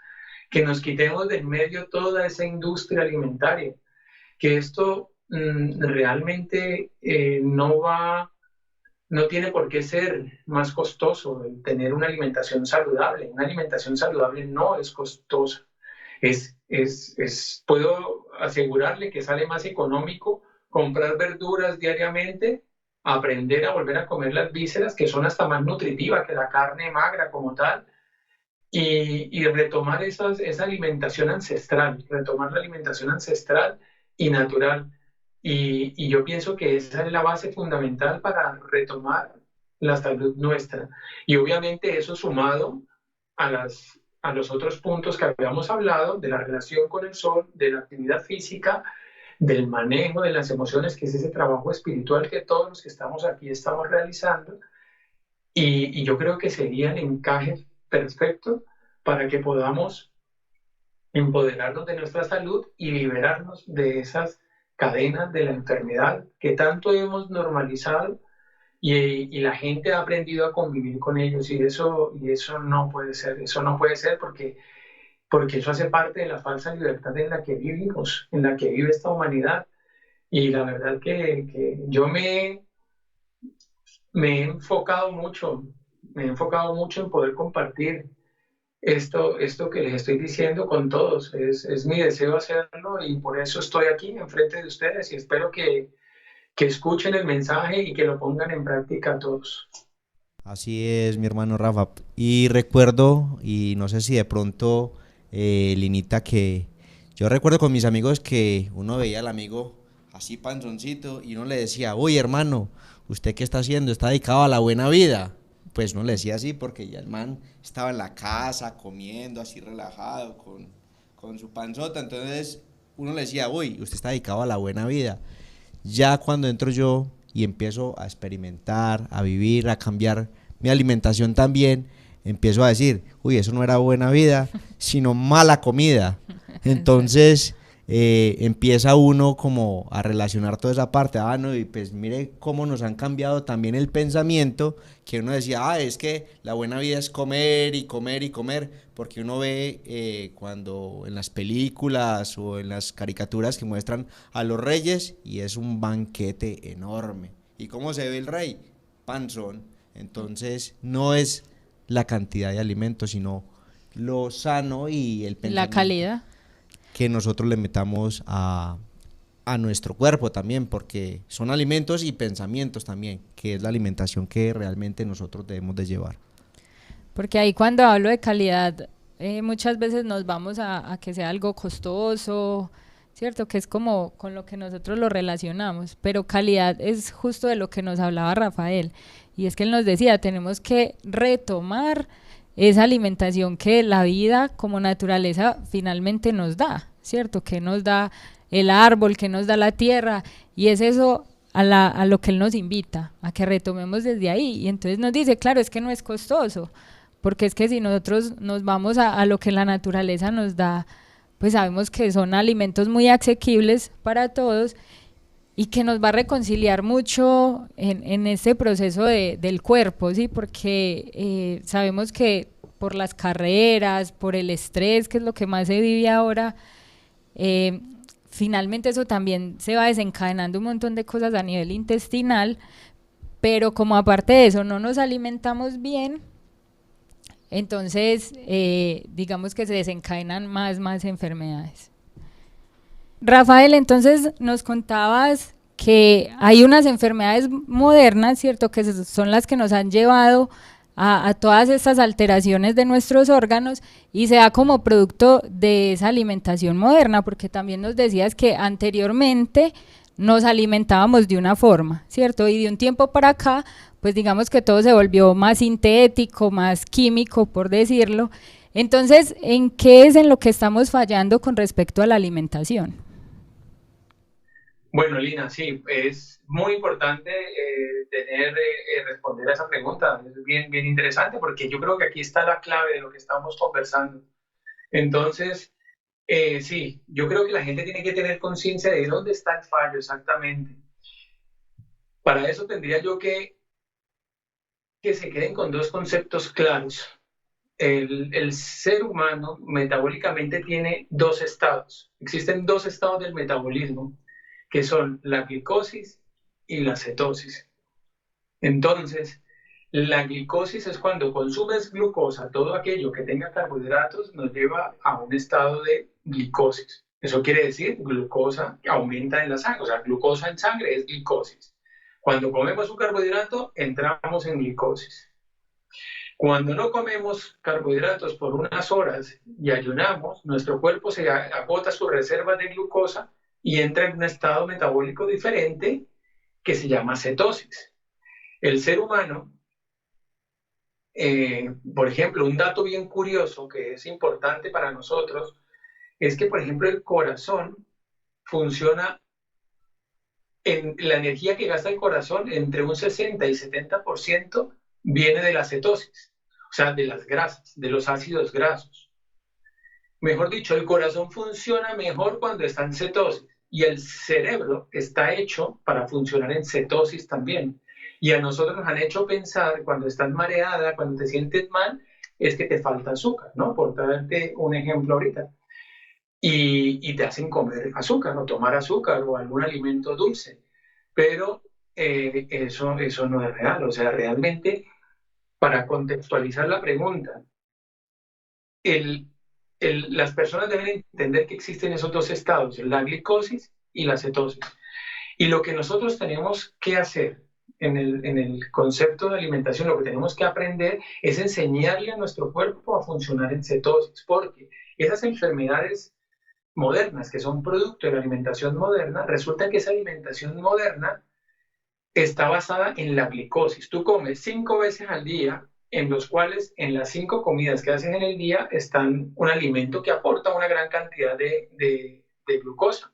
D: Que nos quitemos del medio toda esa industria alimentaria, que esto realmente no tiene por qué ser más costoso el tener una alimentación saludable. Una alimentación saludable no es costosa. Puedo asegurarle que sale más económico comprar verduras diariamente, aprender a volver a comer las vísceras, que son hasta más nutritivas que la carne magra como tal, y retomar esa alimentación ancestral, retomar la alimentación ancestral y natural. Y yo pienso que esa es la base fundamental para retomar la salud nuestra. Y obviamente eso sumado a los otros puntos que habíamos hablado, de la relación con el sol, de la actividad física, del manejo de las emociones, que es ese trabajo espiritual que todos los que estamos aquí estamos realizando. Y yo creo que sería el encaje perfecto para que podamos empoderarnos de nuestra salud y liberarnos de esas cadenas de la enfermedad que tanto hemos normalizado, y la gente ha aprendido a convivir con ellos, y eso no puede ser porque eso hace parte de la falsa libertad en la que vivimos, en la que vive esta humanidad. Y la verdad que yo me he enfocado mucho en poder compartir esto que les estoy diciendo con todos. Es mi deseo hacerlo, y por eso estoy aquí enfrente de ustedes, y espero que escuchen el mensaje y que lo pongan en práctica todos.
A: Así es, mi hermano Rafa. Y recuerdo, y no sé si de pronto, Linita, que yo recuerdo con mis amigos que uno veía al amigo así panzoncito y uno le decía: uy, hermano, ¿usted qué está haciendo? ¿Está dedicado a la buena vida? Pues no le decía así porque ya el man estaba en la casa comiendo así relajado con su panzota. Entonces uno le decía: uy, usted está dedicado a la buena vida. Ya cuando entro yo y empiezo a experimentar, a vivir, a cambiar mi alimentación también, empiezo a decir: uy, eso no era buena vida, sino mala comida. Entonces empieza uno como a relacionar toda esa parte. No, y pues mire cómo nos han cambiado también el pensamiento, que uno decía: es que la buena vida es comer y comer y comer, porque uno ve cuando en las películas o en las caricaturas que muestran a los reyes, y es un banquete enorme, ¿Y cómo se ve el rey? Panzón. Entonces no es la cantidad de alimentos, sino lo sano y el
B: La
A: pensamiento
B: calidad.
A: que nosotros le metamos a nuestro cuerpo también, porque son alimentos y pensamientos también, que es la alimentación que realmente nosotros debemos de llevar.
B: Porque ahí cuando hablo de calidad, muchas veces nos vamos a que sea algo costoso, ¿cierto? Que es como con lo que nosotros lo relacionamos, pero calidad es justo de lo que nos hablaba Rafael, y es que él nos decía, tenemos que retomar esa alimentación que la vida como naturaleza finalmente nos da, ¿cierto? Que nos da el árbol, que nos da la tierra, y es eso a lo que él nos invita, a que retomemos desde ahí. Y entonces nos dice, claro, es que no es costoso, porque es que si nosotros nos vamos a lo que la naturaleza nos da, pues sabemos que son alimentos muy asequibles para todos y que nos va a reconciliar mucho en ese proceso del cuerpo, ¿sí? Porque sabemos que por las carreras, por el estrés, que es lo que más se vive ahora, finalmente eso también se va desencadenando un montón de cosas a nivel intestinal, pero como aparte de eso no nos alimentamos bien, entonces digamos que se desencadenan más enfermedades. Rafael, entonces nos contabas que hay unas enfermedades modernas, ¿cierto? Que son las que nos han llevado a todas estas alteraciones de nuestros órganos y se da como producto de esa alimentación moderna, porque también nos decías que anteriormente nos alimentábamos de una forma, ¿cierto? Y de un tiempo para acá, pues digamos que todo se volvió más sintético, más químico, por decirlo. Entonces, ¿en qué es en lo que estamos fallando con respecto a la alimentación?
D: Bueno, Lina, sí, es muy importante responder a esa pregunta. Es bien interesante porque yo creo que aquí está la clave de lo que estamos conversando. Entonces, sí, yo creo que la gente tiene que tener conciencia de dónde está el fallo exactamente. Para eso tendría yo que se queden con dos conceptos claros. El ser humano metabólicamente tiene dos estados. Existen dos estados del metabolismo, que son la glicosis y la cetosis. Entonces, la glicosis es cuando consumes glucosa, todo aquello que tenga carbohidratos nos lleva a un estado de glicosis. Eso quiere decir glucosa que aumenta en la sangre, o sea, glucosa en sangre es glicosis. Cuando comemos un carbohidrato, entramos en glicosis. Cuando no comemos carbohidratos por unas horas y ayunamos, nuestro cuerpo se agota sus reservas de glucosa y entra en un estado metabólico diferente que se llama cetosis. El ser humano, por ejemplo, un dato bien curioso que es importante para nosotros es que, por ejemplo, el corazón funciona en la energía que gasta el corazón entre un 60 y 70% viene de la cetosis, o sea, de las grasas, de los ácidos grasos. Mejor dicho, el corazón funciona mejor cuando está en cetosis y el cerebro está hecho para funcionar en cetosis también. Y a nosotros nos han hecho pensar cuando estás mareada, cuando te sientes mal, es que te falta azúcar, ¿no? Por darte un ejemplo ahorita. Y te hacen comer azúcar o tomar azúcar o algún alimento dulce. Pero eso no es real. O sea, realmente, para contextualizar la pregunta, las personas deben entender que existen esos dos estados, la glicosis y la cetosis. Y lo que nosotros tenemos que hacer en el concepto de alimentación, lo que tenemos que aprender es enseñarle a nuestro cuerpo a funcionar en cetosis, porque esas enfermedades modernas que son producto de la alimentación moderna, resulta que esa alimentación moderna está basada en la glicosis. Tú comes 5 veces al día, en los cuales en las 5 comidas que haces en el día están un alimento que aporta una gran cantidad de glucosa,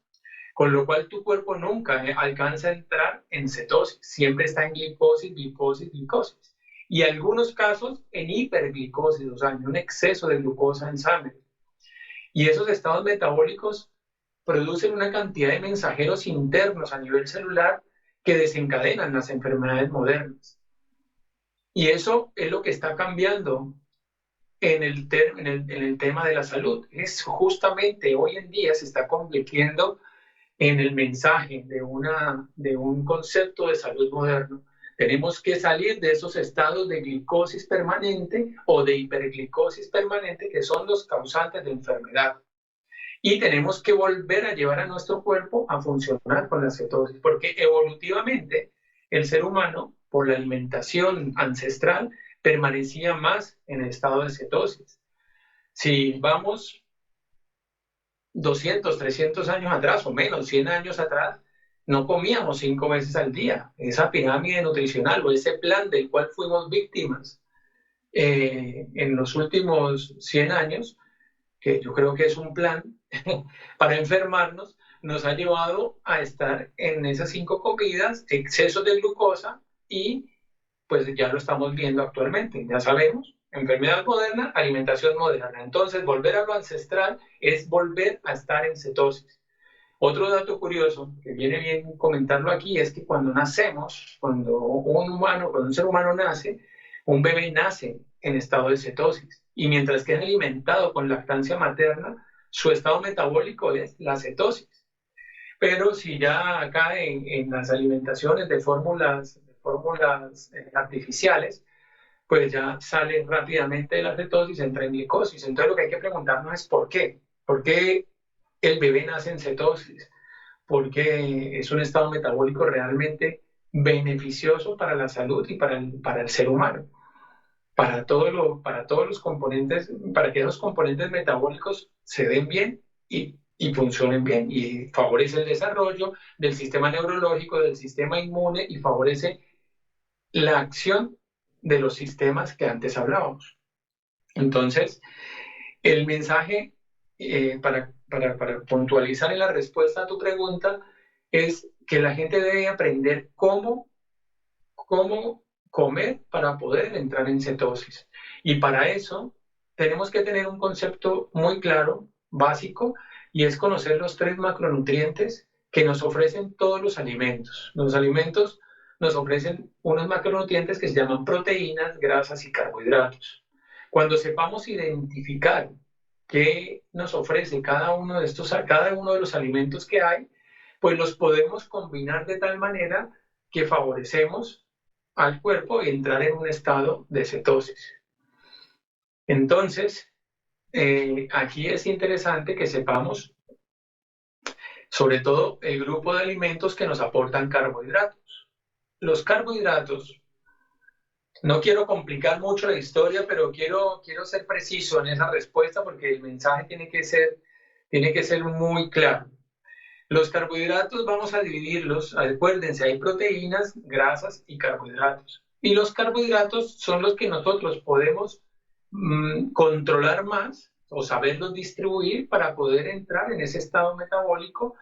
D: con lo cual tu cuerpo nunca alcanza a entrar en cetosis, siempre está en glicosis, glicosis, glicosis. Y en algunos casos en hiperglicosis, o sea, en un exceso de glucosa en sangre. Y esos estados metabólicos producen una cantidad de mensajeros internos a nivel celular que desencadenan las enfermedades modernas. Y eso es lo que está cambiando en el tema de la salud. Es justamente hoy en día se está convirtiendo en el mensaje de un concepto de salud moderno, tenemos que salir de esos estados de glicosis permanente o de hiperglicosis permanente que son los causantes de enfermedad. Y tenemos que volver a llevar a nuestro cuerpo a funcionar con la cetosis, porque evolutivamente el ser humano, por la alimentación ancestral, permanecía más en el estado de cetosis. Si vamos 200, 300 años atrás o menos, 100 años atrás, no comíamos 5 veces al día. Esa pirámide nutricional o ese plan del cual fuimos víctimas en los últimos 100 años, que yo creo que es un plan para enfermarnos, nos ha llevado a estar en esas 5 comidas, excesos de glucosa, y pues ya lo estamos viendo actualmente, ya sabemos, enfermedad moderna, alimentación moderna. Entonces, volver a lo ancestral es volver a estar en cetosis. Otro dato curioso que viene bien comentarlo aquí es que cuando nacemos, cuando un ser humano nace, un bebé nace en estado de cetosis, y mientras que es alimentado con lactancia materna, su estado metabólico es la cetosis. Pero si ya cae en las alimentaciones de fórmulas artificiales, pues ya sale rápidamente de la cetosis, entra en glicosis. Entonces lo que hay que preguntarnos es ¿por qué? ¿Por qué el bebé nace en cetosis? Porque es un estado metabólico realmente beneficioso para la salud y para el ser humano. Para todos los componentes, para que esos componentes metabólicos se den bien y funcionen bien, y favorece el desarrollo del sistema neurológico, del sistema inmune, y favorece la acción de los sistemas que antes hablábamos. Entonces, el mensaje para puntualizar en la respuesta a tu pregunta es que la gente debe aprender cómo comer para poder entrar en cetosis. Y para eso tenemos que tener un concepto muy claro, básico, y es conocer los 3 macronutrientes que nos ofrecen todos los alimentos. Los alimentos nos ofrecen unos macronutrientes que se llaman proteínas, grasas y carbohidratos. Cuando sepamos identificar qué nos ofrece cada uno de los alimentos que hay, pues los podemos combinar de tal manera que favorecemos al cuerpo entrar en un estado de cetosis. Entonces, aquí es interesante que sepamos sobre todo el grupo de alimentos que nos aportan carbohidratos. Los carbohidratos, no quiero complicar mucho la historia, pero quiero ser preciso en esa respuesta porque el mensaje tiene que ser muy claro. Los carbohidratos vamos a dividirlos, acuérdense, hay proteínas, grasas y carbohidratos. Y los carbohidratos son los que nosotros podemos controlar más o saberlos distribuir para poder entrar en ese estado metabólico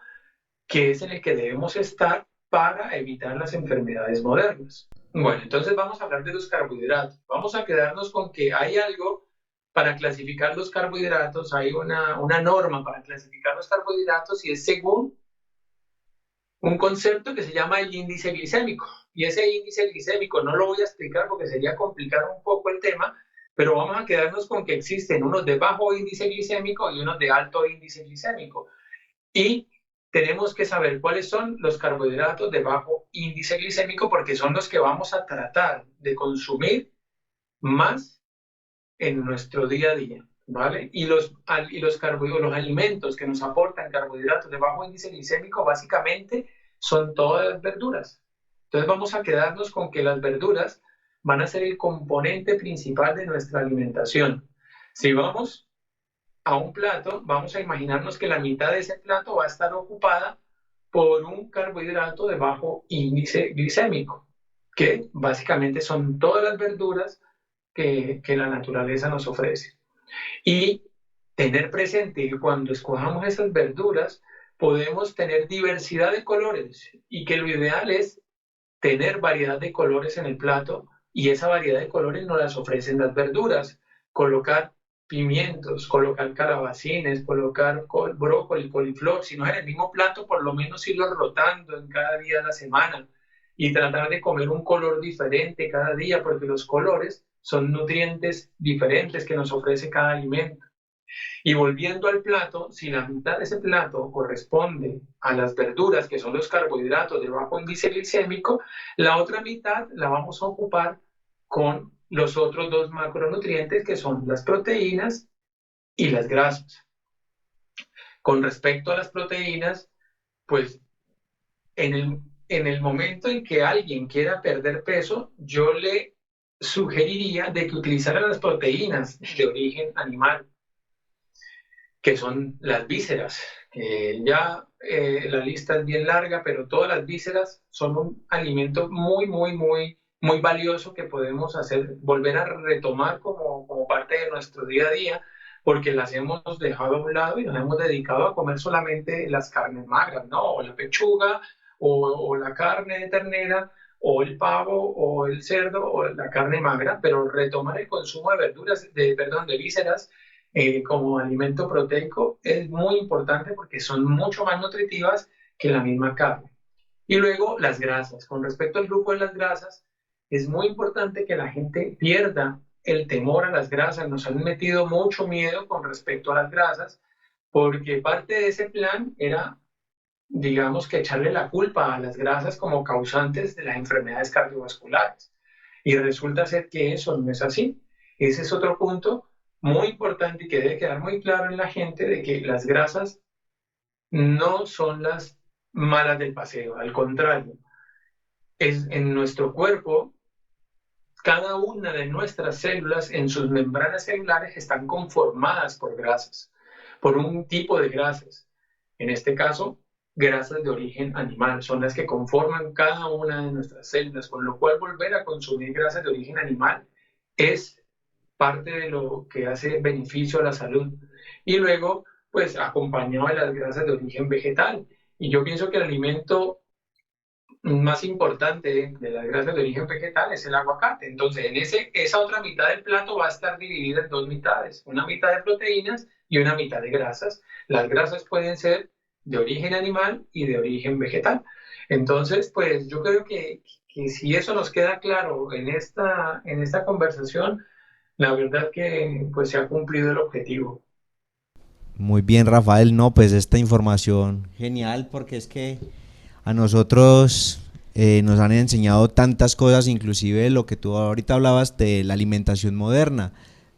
D: que es en el que debemos estar para evitar las enfermedades modernas. Bueno, entonces vamos a hablar de los carbohidratos. Vamos a quedarnos con que hay algo para clasificar los carbohidratos, hay una norma para clasificar los carbohidratos, y es según un concepto que se llama el índice glicémico. Y ese índice glicémico no lo voy a explicar porque sería complicar un poco el tema, pero vamos a quedarnos con que existen unos de bajo índice glicémico y unos de alto índice glicémico. Y tenemos que saber cuáles son los carbohidratos de bajo índice glicémico porque son los que vamos a tratar de consumir más en nuestro día a día, ¿vale? Y los alimentos que nos aportan carbohidratos de bajo índice glicémico básicamente son todas las verduras. Entonces vamos a quedarnos con que las verduras van a ser el componente principal de nuestra alimentación. Si vamos a un plato, vamos a imaginarnos que la mitad de ese plato va a estar ocupada por un carbohidrato de bajo índice glicémico, que básicamente son todas las verduras que la naturaleza nos ofrece. Y tener presente que cuando escojamos esas verduras podemos tener diversidad de colores y que lo ideal es tener variedad de colores en el plato, y esa variedad de colores nos las ofrecen las verduras. Colocar pimientos, colocar calabacines, colocar brócoli, coliflor, si no es en el mismo plato, por lo menos irlo rotando en cada día de la semana y tratar de comer un color diferente cada día, porque los colores son nutrientes diferentes que nos ofrece cada alimento. Y volviendo al plato, si la mitad de ese plato corresponde a las verduras, que son los carbohidratos de bajo índice glicémico, la otra mitad la vamos a ocupar con los otros dos macronutrientes, que son las proteínas y las grasas. Con respecto a las proteínas, pues en el momento en que alguien quiera perder peso, yo le sugeriría de que utilizara las proteínas de origen animal, que son las vísceras. La lista es bien larga, pero todas las vísceras son un alimento muy valioso que podemos volver a retomar como parte de nuestro día a día, porque las hemos dejado a un lado y nos hemos dedicado a comer solamente las carnes magras, ¿no? O la pechuga, o la carne de ternera, o el pavo, o el cerdo, o la carne magra, pero retomar el consumo de de vísceras como alimento proteico es muy importante porque son mucho más nutritivas que la misma carne. Y luego las grasas. Con respecto al grupo de las grasas, es muy importante que la gente pierda el temor a las grasas. Nos han metido mucho miedo con respecto a las grasas porque parte de ese plan era, digamos, que echarle la culpa a las grasas como causantes de las enfermedades cardiovasculares. Y resulta ser que eso no es así. Ese es otro punto muy importante y que debe quedar muy claro en la gente de que las grasas no son las malas del paseo, al contrario, es en nuestro cuerpo, cada una de nuestras células en sus membranas celulares están conformadas por grasas, por un tipo de grasas. En este caso, grasas de origen animal, son las que conforman cada una de nuestras células, con lo cual volver a consumir grasas de origen animal es parte de lo que hace beneficio a la salud. Y luego, pues acompañado de las grasas de origen vegetal. Y yo pienso que el alimento más importante de las grasas de origen vegetal es el aguacate. Entonces, esa otra mitad del plato va a estar dividida en dos mitades, una mitad de proteínas y una mitad de grasas. Las grasas pueden ser de origen animal y de origen vegetal. Entonces, pues yo creo que si eso nos queda claro en esta conversación, la verdad que pues se ha cumplido el objetivo.
A: Muy bien, Rafael. No, pues esta información genial, porque es que a nosotros nos han enseñado tantas cosas, inclusive lo que tú ahorita hablabas de la alimentación moderna,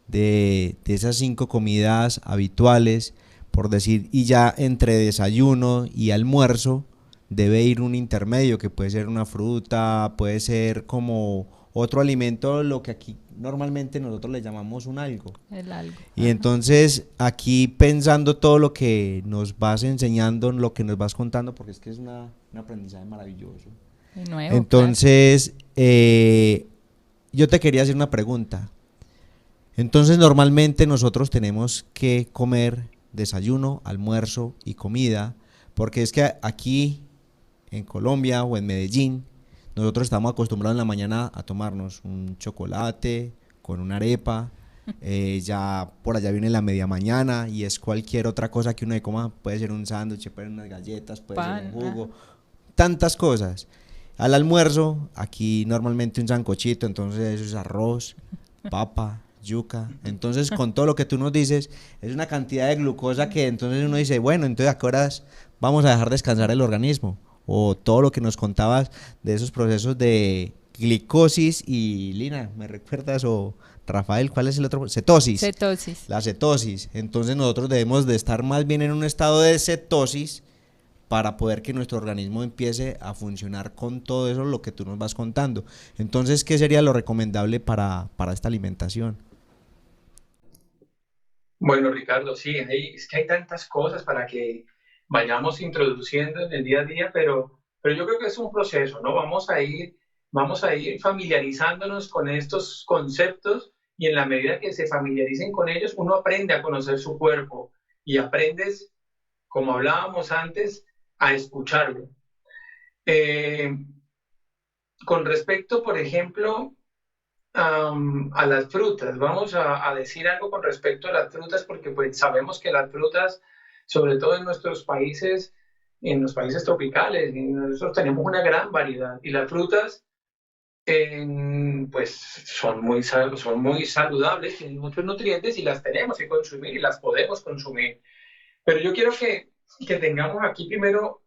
A: de esas 5 comidas habituales, por decir, y ya entre desayuno y almuerzo debe ir un intermedio, que puede ser una fruta, puede ser como otro alimento, lo que aquí normalmente nosotros le llamamos un algo.
B: El algo.
A: Y entonces aquí pensando todo lo que nos vas enseñando, lo que nos vas contando, porque es que es un aprendizaje maravilloso.
B: Y nuevo,
A: Entonces, yo te quería hacer una pregunta. Entonces normalmente nosotros tenemos que comer desayuno, almuerzo y comida, porque es que aquí en Colombia o en Medellín, nosotros estamos acostumbrados en la mañana a tomarnos un chocolate con una arepa, ya por allá viene la media mañana y es cualquier otra cosa que uno coma, puede ser un sándwich, puede ser unas galletas, puede ser un jugo, tantas cosas. Al almuerzo, aquí normalmente un sancochito, entonces eso es arroz, papa, yuca. Entonces con todo lo que tú nos dices, es una cantidad de glucosa que entonces uno dice, bueno, entonces ¿a qué horas vamos a dejar descansar el organismo? O todo lo que nos contabas de esos procesos de glicosis y Lina, ¿me recuerdas? O Rafael, ¿cuál es el otro? Cetosis.
B: Cetosis.
A: La cetosis. Entonces nosotros debemos de estar más bien en un estado de cetosis para poder que nuestro organismo empiece a funcionar con todo eso, lo que tú nos vas contando. Entonces, ¿qué sería lo recomendable para esta alimentación?
D: Bueno, Ricardo, sí, es que hay tantas cosas para que vayamos introduciendo en el día a día, pero yo creo que es un proceso, ¿no? Vamos a ir familiarizándonos con estos conceptos y en la medida que se familiaricen con ellos, uno aprende a conocer su cuerpo y aprendes, como hablábamos antes, a escucharlo. Con respecto, por ejemplo, a las frutas, vamos a decir algo con respecto a las frutas, porque pues sabemos que las frutas, sobre todo en nuestros países, en los países tropicales, nosotros tenemos una gran variedad y las frutas pues son muy saludables, tienen muchos nutrientes y las tenemos que consumir y las podemos consumir. Pero yo quiero que tengamos aquí primero,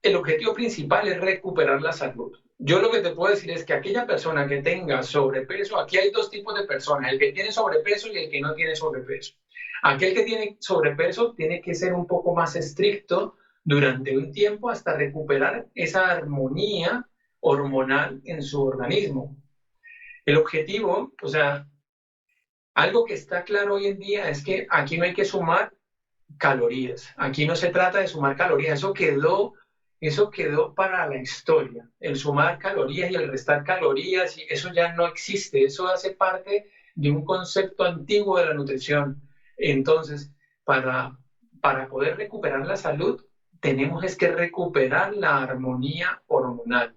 D: el objetivo principal es recuperar la salud. Yo lo que te puedo decir es que aquella persona que tenga sobrepeso, aquí hay dos tipos de personas, el que tiene sobrepeso y el que no tiene sobrepeso. Aquel que tiene sobrepeso tiene que ser un poco más estricto durante un tiempo hasta recuperar esa armonía hormonal en su organismo. El objetivo, o sea, algo que está claro hoy en día es que aquí no hay que sumar calorías. Aquí no se trata de sumar calorías. Eso quedó para la historia. El sumar calorías y el restar calorías, y eso ya no existe. Eso hace parte de un concepto antiguo de la nutrición. Entonces, para poder recuperar la salud, tenemos es que recuperar la armonía hormonal.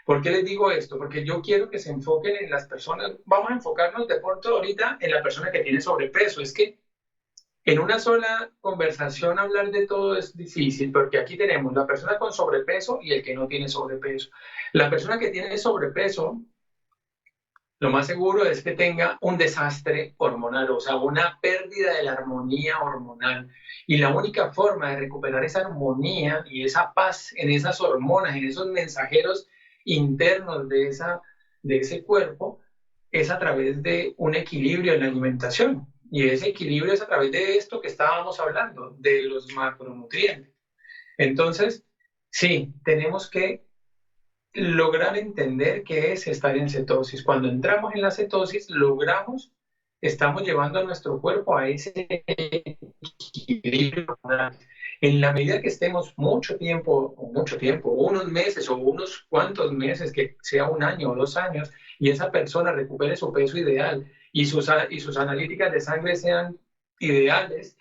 D: ¿Por qué les digo esto? Porque yo quiero que se enfoquen en las personas. Vamos a enfocarnos de pronto ahorita en la persona que tiene sobrepeso. Es que en una sola conversación hablar de todo es difícil, porque aquí tenemos la persona con sobrepeso y el que no tiene sobrepeso. La persona que tiene sobrepeso, lo más seguro es que tenga un desastre hormonal, o sea, una pérdida de la armonía hormonal. Y la única forma de recuperar esa armonía y esa paz en esas hormonas, en esos mensajeros internos de ese cuerpo, es a través de un equilibrio en la alimentación. Y ese equilibrio es a través de esto que estábamos hablando, de los macronutrientes. Entonces, sí, tenemos que lograr entender qué es estar en cetosis. Cuando entramos en la cetosis, estamos llevando a nuestro cuerpo a ese equilibrio. En la medida que estemos mucho tiempo, unos meses o unos cuantos meses, que sea un año o 2 años, y esa persona recupere su peso ideal y sus analíticas de sangre sean ideales,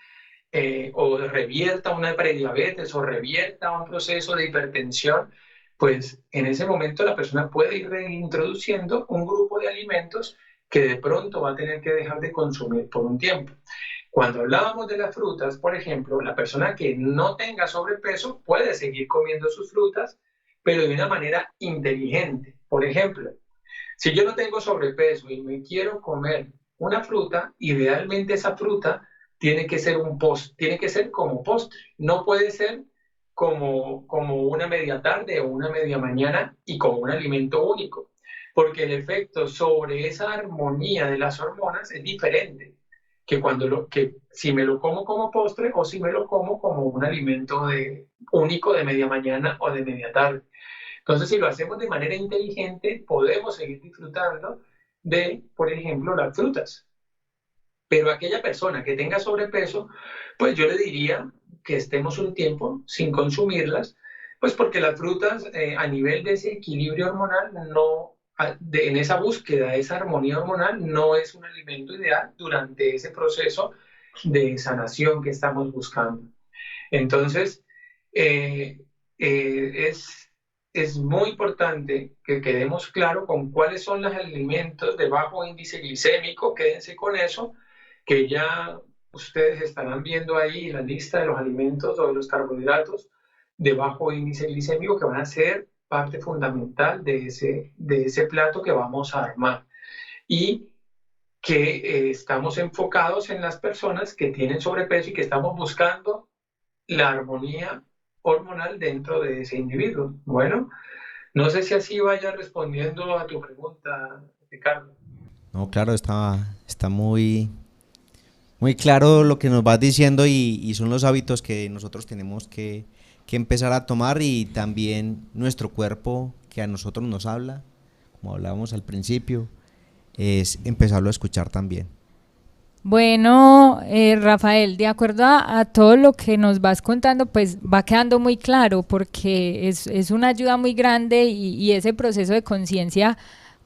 D: o revierta una prediabetes o revierta un proceso de hipertensión, pues en ese momento la persona puede ir reintroduciendo un grupo de alimentos que de pronto va a tener que dejar de consumir por un tiempo. Cuando hablábamos de las frutas, por ejemplo, la persona que no tenga sobrepeso puede seguir comiendo sus frutas, pero de una manera inteligente. Por ejemplo, si yo no tengo sobrepeso y me quiero comer una fruta, idealmente esa fruta tiene que ser tiene que ser como postre. No puede ser como una media tarde o una media mañana y como un alimento único, porque el efecto sobre esa armonía de las hormonas es diferente que si me lo como postre o si me lo como un alimento único de media mañana o de media tarde. Entonces, si lo hacemos de manera inteligente, podemos seguir disfrutando de, por ejemplo, las frutas. Pero aquella persona que tenga sobrepeso, pues yo le diría que estemos un tiempo sin consumirlas, pues porque las frutas, a nivel de ese equilibrio hormonal, en esa búsqueda, de esa armonía hormonal, no es un alimento ideal durante ese proceso de sanación que estamos buscando. Entonces, es muy importante que quedemos claro con cuáles son los alimentos de bajo índice glicémico. Quédense con eso, que ya ustedes estarán viendo ahí la lista de los alimentos o de los carbohidratos de bajo índice glicémico que van a ser parte fundamental de ese plato que vamos a armar. Y que estamos enfocados en las personas que tienen sobrepeso y que estamos buscando la armonía hormonal dentro de ese individuo. Bueno, no sé si así vaya respondiendo a tu pregunta, Ricardo.
A: No, claro, está muy, muy claro lo que nos vas diciendo y son los hábitos que nosotros tenemos que empezar a tomar, y también nuestro cuerpo, que a nosotros nos habla, como hablábamos al principio, es empezarlo a escuchar también.
B: Bueno, Rafael, de acuerdo a todo lo que nos vas contando, pues va quedando muy claro, porque es una ayuda muy grande y ese proceso de conciencia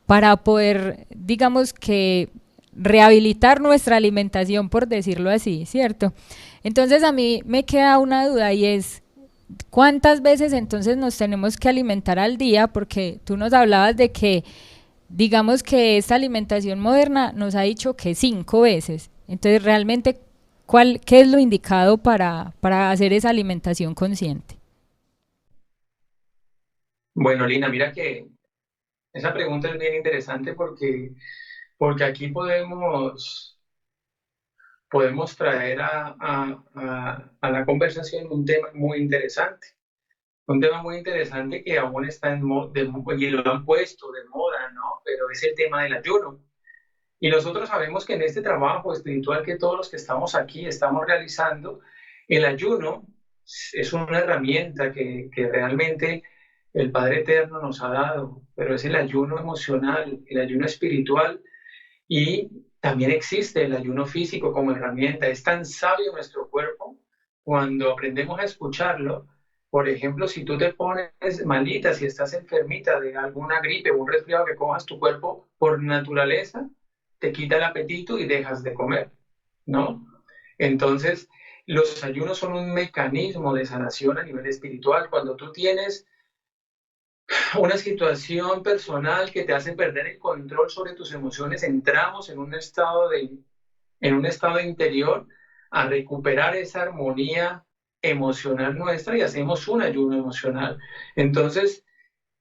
B: para poder, digamos que, rehabilitar nuestra alimentación, por decirlo así, ¿cierto? Entonces a mí me queda una duda, y es, ¿cuántas veces entonces nos tenemos que alimentar al día? Porque tú nos hablabas de que, digamos que esta alimentación moderna nos ha dicho que 5 veces. Entonces, realmente, ¿qué es lo indicado para hacer esa alimentación consciente?
D: Bueno, Lina, mira que Esa pregunta es bien interesante porque aquí podemos traer a la conversación un tema muy interesante. Un tema muy interesante que aún está y lo han puesto de moda, ¿no? Pero es el tema del ayuno. Y nosotros sabemos que en este trabajo espiritual que todos los que estamos aquí estamos realizando, el ayuno es una herramienta que realmente el Padre Eterno nos ha dado, pero es el ayuno emocional, el ayuno espiritual, y también existe el ayuno físico como herramienta. Es tan sabio nuestro cuerpo cuando aprendemos a escucharlo. Por ejemplo, si tú te pones malita, si estás enfermita de alguna gripe o un resfriado que cojas, tu cuerpo por naturaleza te quita el apetito y dejas de comer, ¿no? Entonces, los ayunos son un mecanismo de sanación a nivel espiritual. Cuando tú tienes una situación personal que te hace perder el control sobre tus emociones, entramos en un estado interior a recuperar esa armonía emocional nuestra y hacemos un ayuno emocional. Entonces,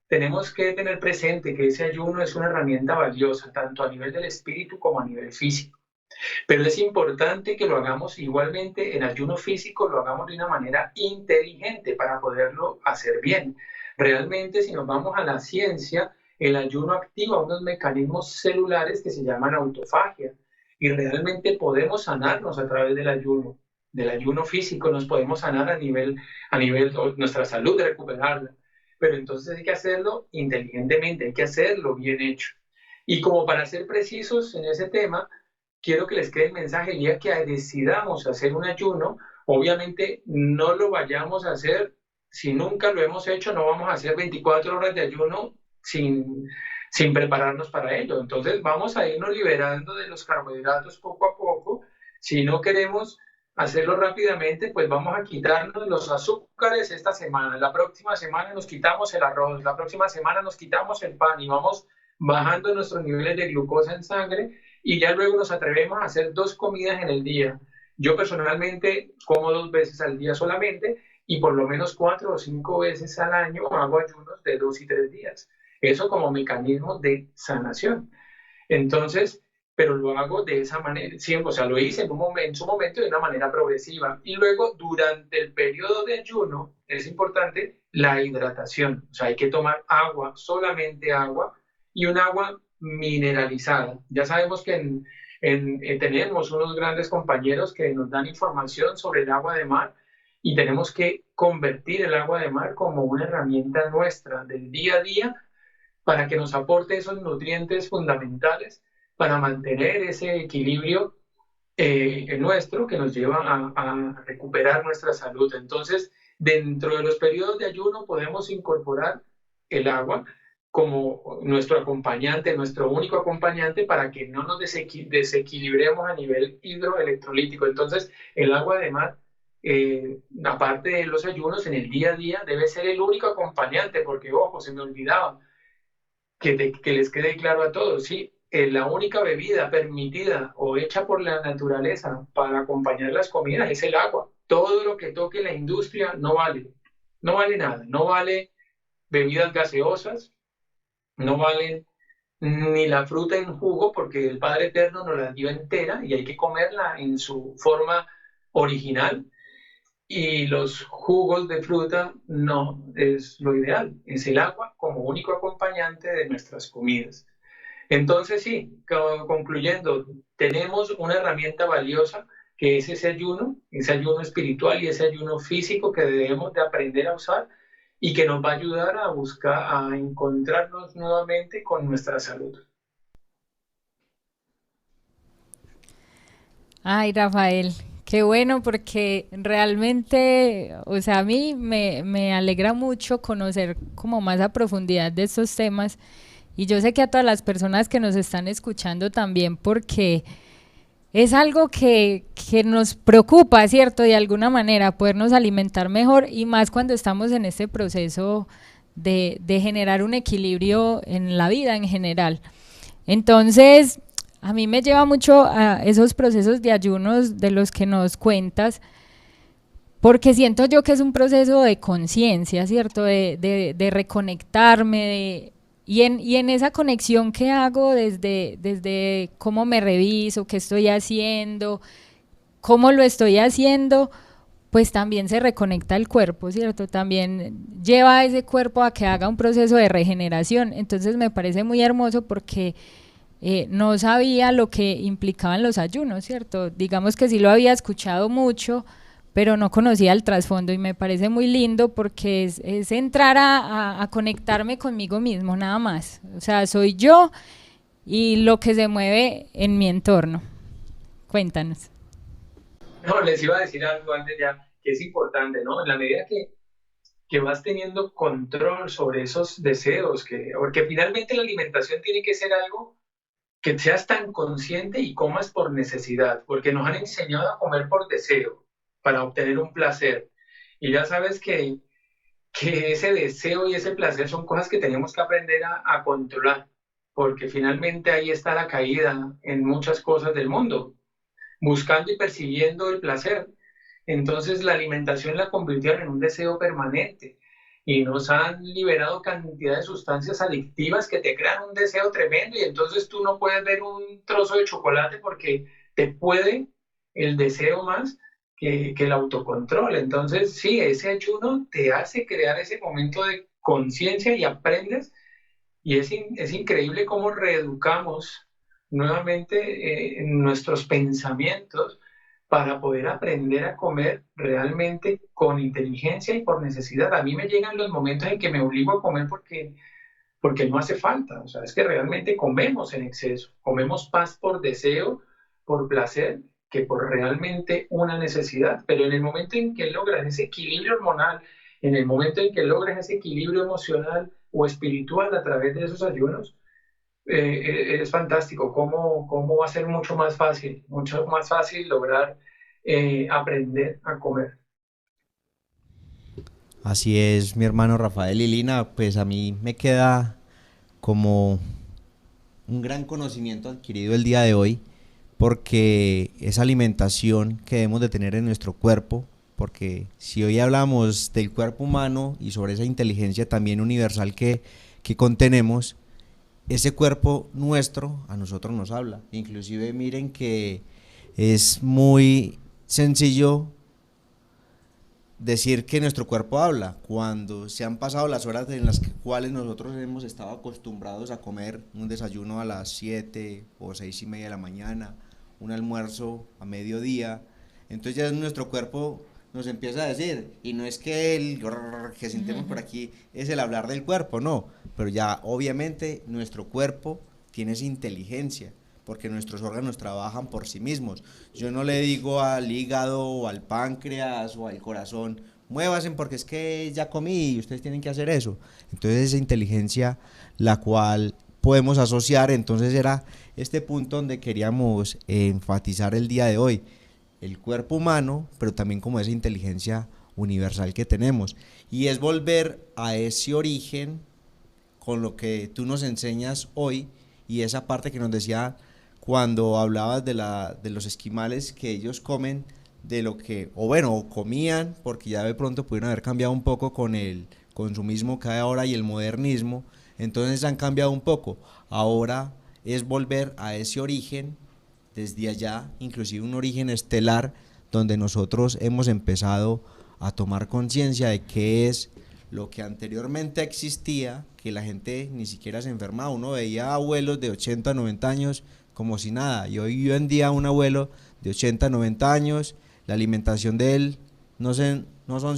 D: tenemos que tener presente que ese ayuno es una herramienta valiosa, tanto a nivel del espíritu como a nivel físico. Pero es importante que lo hagamos igualmente, el ayuno físico lo hagamos de una manera inteligente para poderlo hacer bien. Realmente, si nos vamos a la ciencia, el ayuno activa unos mecanismos celulares que se llaman autofagia y realmente podemos sanarnos a través del ayuno físico, nos podemos sanar a nivel de nuestra salud, recuperarla. Pero entonces hay que hacerlo inteligentemente, hay que hacerlo bien hecho. Y como para ser precisos en ese tema, quiero que les quede el mensaje el día que decidamos hacer un ayuno, obviamente no lo vayamos a hacer, si nunca lo hemos hecho, no vamos a hacer 24 horas de ayuno sin prepararnos para ello. Entonces vamos a irnos liberando de los carbohidratos poco a poco. Si no queremos hacerlo rápidamente, pues vamos a quitarnos los azúcares esta semana. La próxima semana nos quitamos el arroz, la próxima semana nos quitamos el pan y vamos bajando nuestros niveles de glucosa en sangre y ya luego nos atrevemos a hacer 2 comidas en el día. Yo personalmente como 2 veces al día solamente y por lo menos 4 o 5 veces al año hago ayunos de 2 y 3 días. Eso como mecanismo de sanación. Entonces, pero lo hago de esa manera, siempre, o sea, lo hice en su momento de una manera progresiva. Y luego, durante el periodo de ayuno, es importante la hidratación. O sea, hay que tomar agua, solamente agua, y un agua mineralizada. Ya sabemos que tenemos unos grandes compañeros que nos dan información sobre el agua de mar y tenemos que convertir el agua de mar como una herramienta nuestra del día a día para que nos aporte esos nutrientes fundamentales para mantener ese equilibrio nuestro que nos lleva a recuperar nuestra salud. Entonces, dentro de los periodos de ayuno podemos incorporar el agua como nuestro acompañante, nuestro único acompañante para que no nos desequilibremos a nivel hidroelectrolítico. Entonces, el agua de mar, aparte de los ayunos, en el día a día debe ser el único acompañante, porque, ojo, se me olvidaba, que les quede claro a todos, ¿sí? La única bebida permitida o hecha por la naturaleza para acompañar las comidas es el agua. Todo lo que toque la industria no vale nada, no vale bebidas gaseosas, no vale ni la fruta en jugo porque el Padre Eterno nos la dio entera y hay que comerla en su forma original. Y los jugos de fruta no es lo ideal, es el agua como único acompañante de nuestras comidas. Entonces sí, concluyendo, tenemos una herramienta valiosa que es ese ayuno espiritual y ese ayuno físico que debemos de aprender a usar y que nos va a ayudar a buscar, a encontrarnos nuevamente con nuestra salud.
B: Ay, Rafael, qué bueno porque realmente, o sea, a mí me alegra mucho conocer como más a profundidad de estos temas y yo sé que a todas las personas que nos están escuchando también porque es algo que nos preocupa, ¿cierto? De alguna manera, podernos alimentar mejor y más cuando estamos en este proceso de generar un equilibrio en la vida en general. Entonces, a mí me lleva mucho a esos procesos de ayunos de los que nos cuentas, porque siento yo que es un proceso de conciencia, ¿cierto? De reconectarme Y en esa conexión que hago desde cómo me reviso, qué estoy haciendo, cómo lo estoy haciendo, pues también se reconecta el cuerpo, ¿cierto? También lleva a ese cuerpo a que haga un proceso de regeneración. Entonces me parece muy hermoso porque no sabía lo que implicaban los ayunos, ¿cierto? Digamos que sí lo había escuchado mucho, pero no conocía el trasfondo y me parece muy lindo porque es entrar a conectarme conmigo mismo, nada más. O sea, soy yo y lo que se mueve en mi entorno. Cuéntanos.
D: No, les iba a decir algo antes ya, que es importante, ¿no? En la medida que vas teniendo control sobre esos deseos, porque finalmente la alimentación tiene que ser algo que seas tan consciente y comas por necesidad, porque nos han enseñado a comer por deseo, para obtener un placer. Y ya sabes que ese deseo y ese placer son cosas que tenemos que aprender a controlar, porque finalmente ahí está la caída en muchas cosas del mundo, buscando y persiguiendo el placer. Entonces la alimentación la convirtieron en un deseo permanente y nos han liberado cantidad de sustancias adictivas que te crean un deseo tremendo y entonces tú no puedes ver un trozo de chocolate porque te puede el deseo más que el autocontrol. Entonces sí, ese ayuno te hace crear ese momento de conciencia y aprendes y es increíble cómo reeducamos nuevamente nuestros pensamientos para poder aprender a comer realmente con inteligencia y por necesidad. A mí me llegan los momentos en que me obligo a comer porque no hace falta. O sea, es que realmente comemos en exceso. Comemos paz por deseo, por placer, que por realmente una necesidad. Pero en el momento en que logras ese equilibrio hormonal, en el momento en que logras ese equilibrio emocional o espiritual a través de esos ayunos, es fantástico. Cómo va a ser mucho más fácil lograr aprender a comer.
A: Así es, mi hermano Rafael y Lina, pues a mí me queda como un gran conocimiento adquirido el día de hoy, porque esa alimentación que debemos de tener en nuestro cuerpo, porque si hoy hablamos del cuerpo humano y sobre esa inteligencia también universal que contenemos, ese cuerpo nuestro a nosotros nos habla. Inclusive miren que es muy sencillo decir que nuestro cuerpo habla cuando se han pasado las horas en las cuales nosotros hemos estado acostumbrados a comer un desayuno a las 7 o 6:30 de la mañana, un almuerzo a mediodía. Entonces ya nuestro cuerpo nos empieza a decir, y no es que el que sentimos por aquí es el hablar del cuerpo, no, pero ya obviamente nuestro cuerpo tiene esa inteligencia, porque nuestros órganos trabajan por sí mismos. Yo no le digo al hígado o al páncreas o al corazón, muévanse porque es que ya comí y ustedes tienen que hacer eso. Entonces esa inteligencia la cual podemos asociar, entonces era este punto donde queríamos enfatizar el día de hoy, el cuerpo humano, pero también como esa inteligencia universal que tenemos. Y es volver a ese origen con lo que tú nos enseñas hoy y esa parte que nos decía cuando hablabas de los esquimales, que ellos comen de lo que, o bueno, comían, porque ya de pronto pudieron haber cambiado un poco con el consumismo que hay ahora y el modernismo, entonces han cambiado un poco. Ahora es volver a ese origen, desde allá, inclusive un origen estelar, donde nosotros hemos empezado a tomar conciencia de qué es lo que anteriormente existía, que la gente ni siquiera se enfermaba. Uno veía abuelos de 80, 90 años como si nada, y hoy en día un abuelo de 80, 90 años, la alimentación de él no son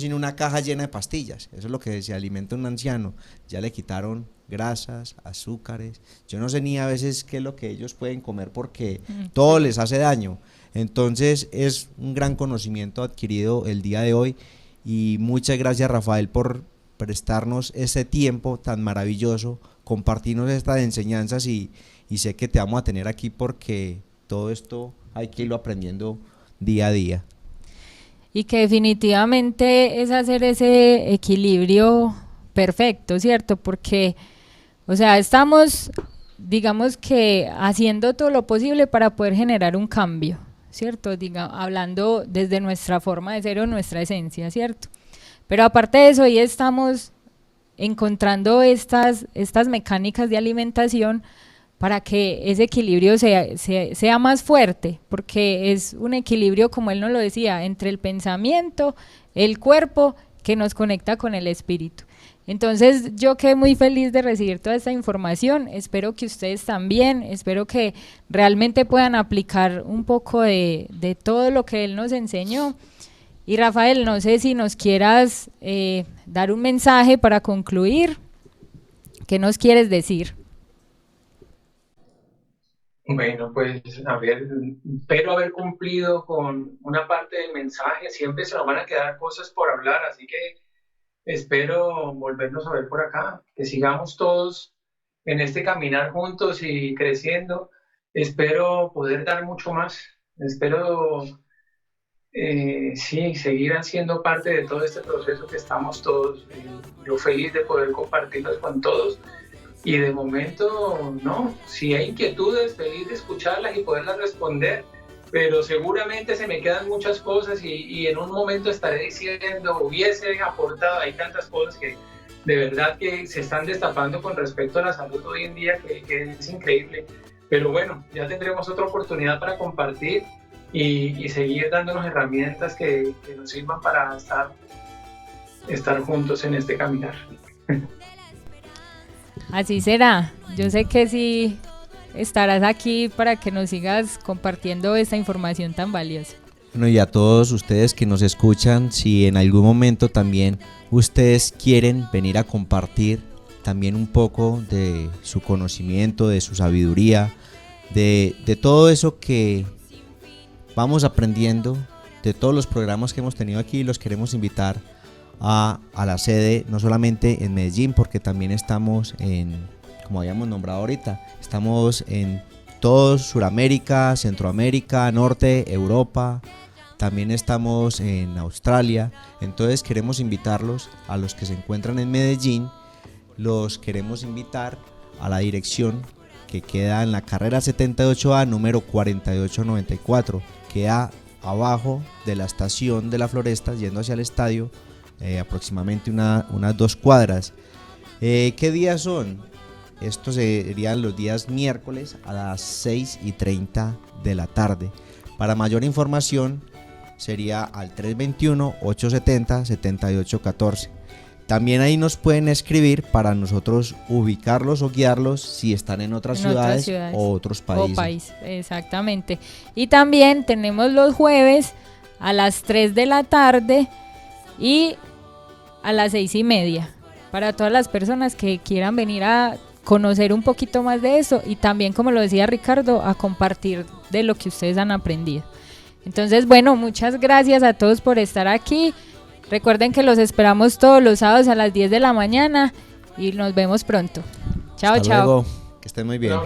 A: sino una caja llena de pastillas. Eso es lo que se alimenta un anciano. Ya le quitaron grasas, azúcares, yo no sé ni a veces qué es lo que ellos pueden comer porque todo les hace daño. Entonces es un gran conocimiento adquirido el día de hoy y muchas gracias, Rafael, por prestarnos ese tiempo tan maravilloso, compartirnos estas enseñanzas y sé que te vamos a tener aquí porque todo esto hay que irlo aprendiendo día a día.
B: Y que definitivamente es hacer ese equilibrio perfecto, ¿cierto? Porque, o sea, estamos, digamos que haciendo todo lo posible para poder generar un cambio, ¿cierto? Hablando desde nuestra forma de ser o nuestra esencia, ¿cierto? Pero aparte de eso, hoy estamos encontrando estas mecánicas de alimentación para que ese equilibrio sea más fuerte, porque es un equilibrio, como él nos lo decía, entre el pensamiento, el cuerpo, que nos conecta con el espíritu. Entonces yo quedé muy feliz de recibir toda esta información, espero que ustedes también, espero que realmente puedan aplicar un poco de todo lo que él nos enseñó. Y Rafael, no sé si nos quieras dar un mensaje para concluir. ¿Qué nos quieres decir?
D: Bueno, pues a ver, espero haber cumplido con una parte del mensaje. Siempre se nos van a quedar cosas por hablar, así que espero volvernos a ver por acá, que sigamos todos en este caminar juntos y creciendo. Espero poder dar mucho más. Espero, sí, seguir siendo parte de todo este proceso que estamos todos. Yo feliz de poder compartirlos con todos. Y de momento, no, si hay inquietudes, feliz de escucharlas y poderlas responder, pero seguramente se me quedan muchas cosas y en un momento estaré diciendo, hubiese aportado, hay tantas cosas que de verdad que se están destapando con respecto a la salud hoy en día, que es increíble. Pero bueno, ya tendremos otra oportunidad para compartir y seguir dándonos herramientas que nos sirvan para estar juntos en este caminar.
B: Así será. Yo sé que sí estarás aquí para que nos sigas compartiendo esta información tan valiosa.
A: Bueno, y a todos ustedes que nos escuchan, si en algún momento también ustedes quieren venir a compartir también un poco de su conocimiento, de su sabiduría, de todo eso que vamos aprendiendo, de todos los programas que hemos tenido aquí, los queremos invitar a la sede, no solamente en Medellín, porque también estamos en, como habíamos nombrado ahorita, estamos en todo Sudamérica, Centroamérica, Norte, Europa, también estamos en Australia. Entonces queremos invitarlos a los que se encuentran en Medellín, los queremos invitar a la dirección que queda en la carrera 78A número 4894, queda abajo de la estación de la Floresta yendo hacia el estadio, aproximadamente unas 2 cuadras. ¿Qué días son? Estos serían los días miércoles a las 6:30 de la tarde. Para mayor información sería al 321-870-7814. También ahí nos pueden escribir para nosotros ubicarlos o guiarlos si están en otras ciudades o otros países.
B: Exactamente. Y también tenemos los jueves a las 3 de la tarde y a las 6:30 para todas las personas que quieran venir a conocer un poquito más de eso y también, como lo decía Ricardo, a compartir de lo que ustedes han aprendido. Entonces, bueno, muchas gracias a todos por estar aquí. Recuerden que los esperamos todos los sábados a las 10 de la mañana y nos vemos pronto. Chao,
A: Hasta
B: chao.
A: luego. Que estén muy bien.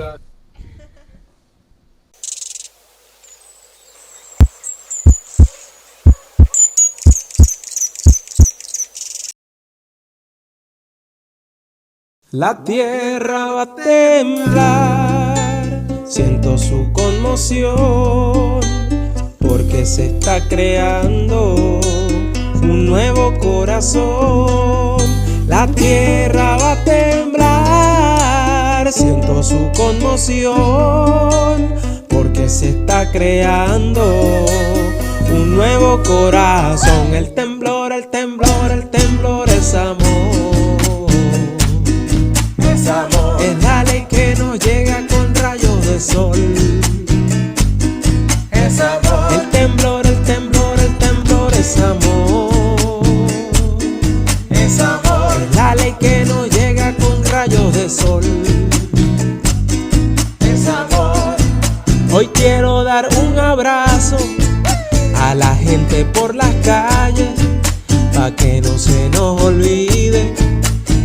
E: La tierra va a temblar, siento su conmoción, porque se está creando un nuevo corazón. La tierra va a temblar, siento su conmoción, porque se está creando un nuevo corazón. El temblor, el temblor, el temblor es amor. Es la ley que nos llega con rayos de sol. Es amor. El temblor, el temblor, el temblor es amor. Es amor. Es la ley que nos llega con rayos de sol. Es amor. Hoy quiero dar un abrazo a la gente por las calles, pa' que no se nos olvide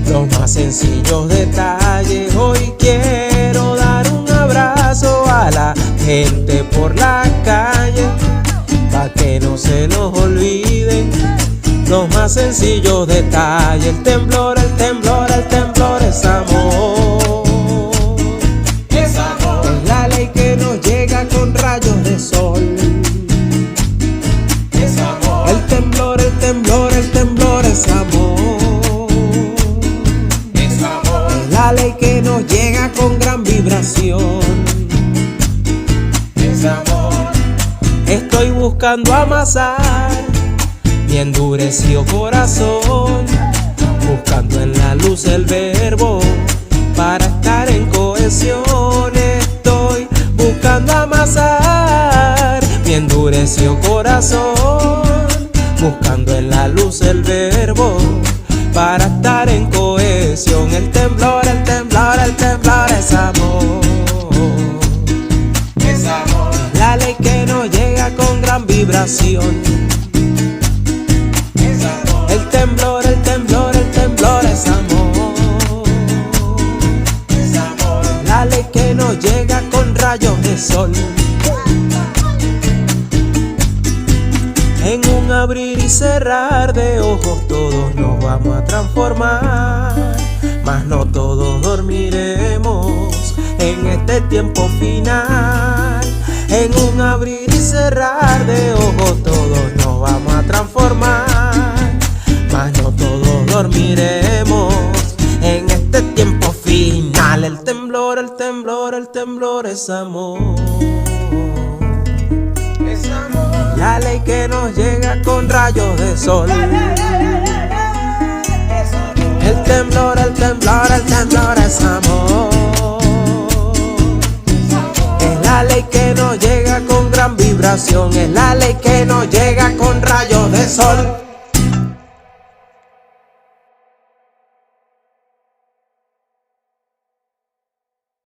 E: los más sencillos detalles. Hoy quiero dar un abrazo a la gente por la calle, pa' que no se nos olviden los más sencillos detalles. El temblor, el temblor, el temblor es amor. Es amor. Es la ley que nos llega con rayos de sol. Es amor. El temblor, el temblor, el temblor es amor. cohesión. Es amor. Estoy buscando amasar mi endurecido corazón, buscando en la luz el verbo para estar en cohesión. Estoy buscando amasar mi endurecido corazón, buscando en la luz el verbo para estar en cohesión. El temblor, el temblor, el temblor es amor. Es amor. La ley que nos llega con gran vibración. Es amor. El temblor, el temblor, el temblor es amor. Es amor. La ley que nos llega con rayos de sol. En un abrir y cerrar de ojos todos nos vamos a transformar, mas no todos dormiremos en este tiempo final. En un abrir y cerrar de ojos todos nos vamos a transformar, mas no todos dormiremos en este tiempo final. El temblor, el temblor, el temblor es amor. Es amor. La ley que nos llega con rayos de sol. El temblor, el temblor, el temblor es amor. Es la ley que nos llega con gran vibración. Es la ley que nos llega con rayos de sol.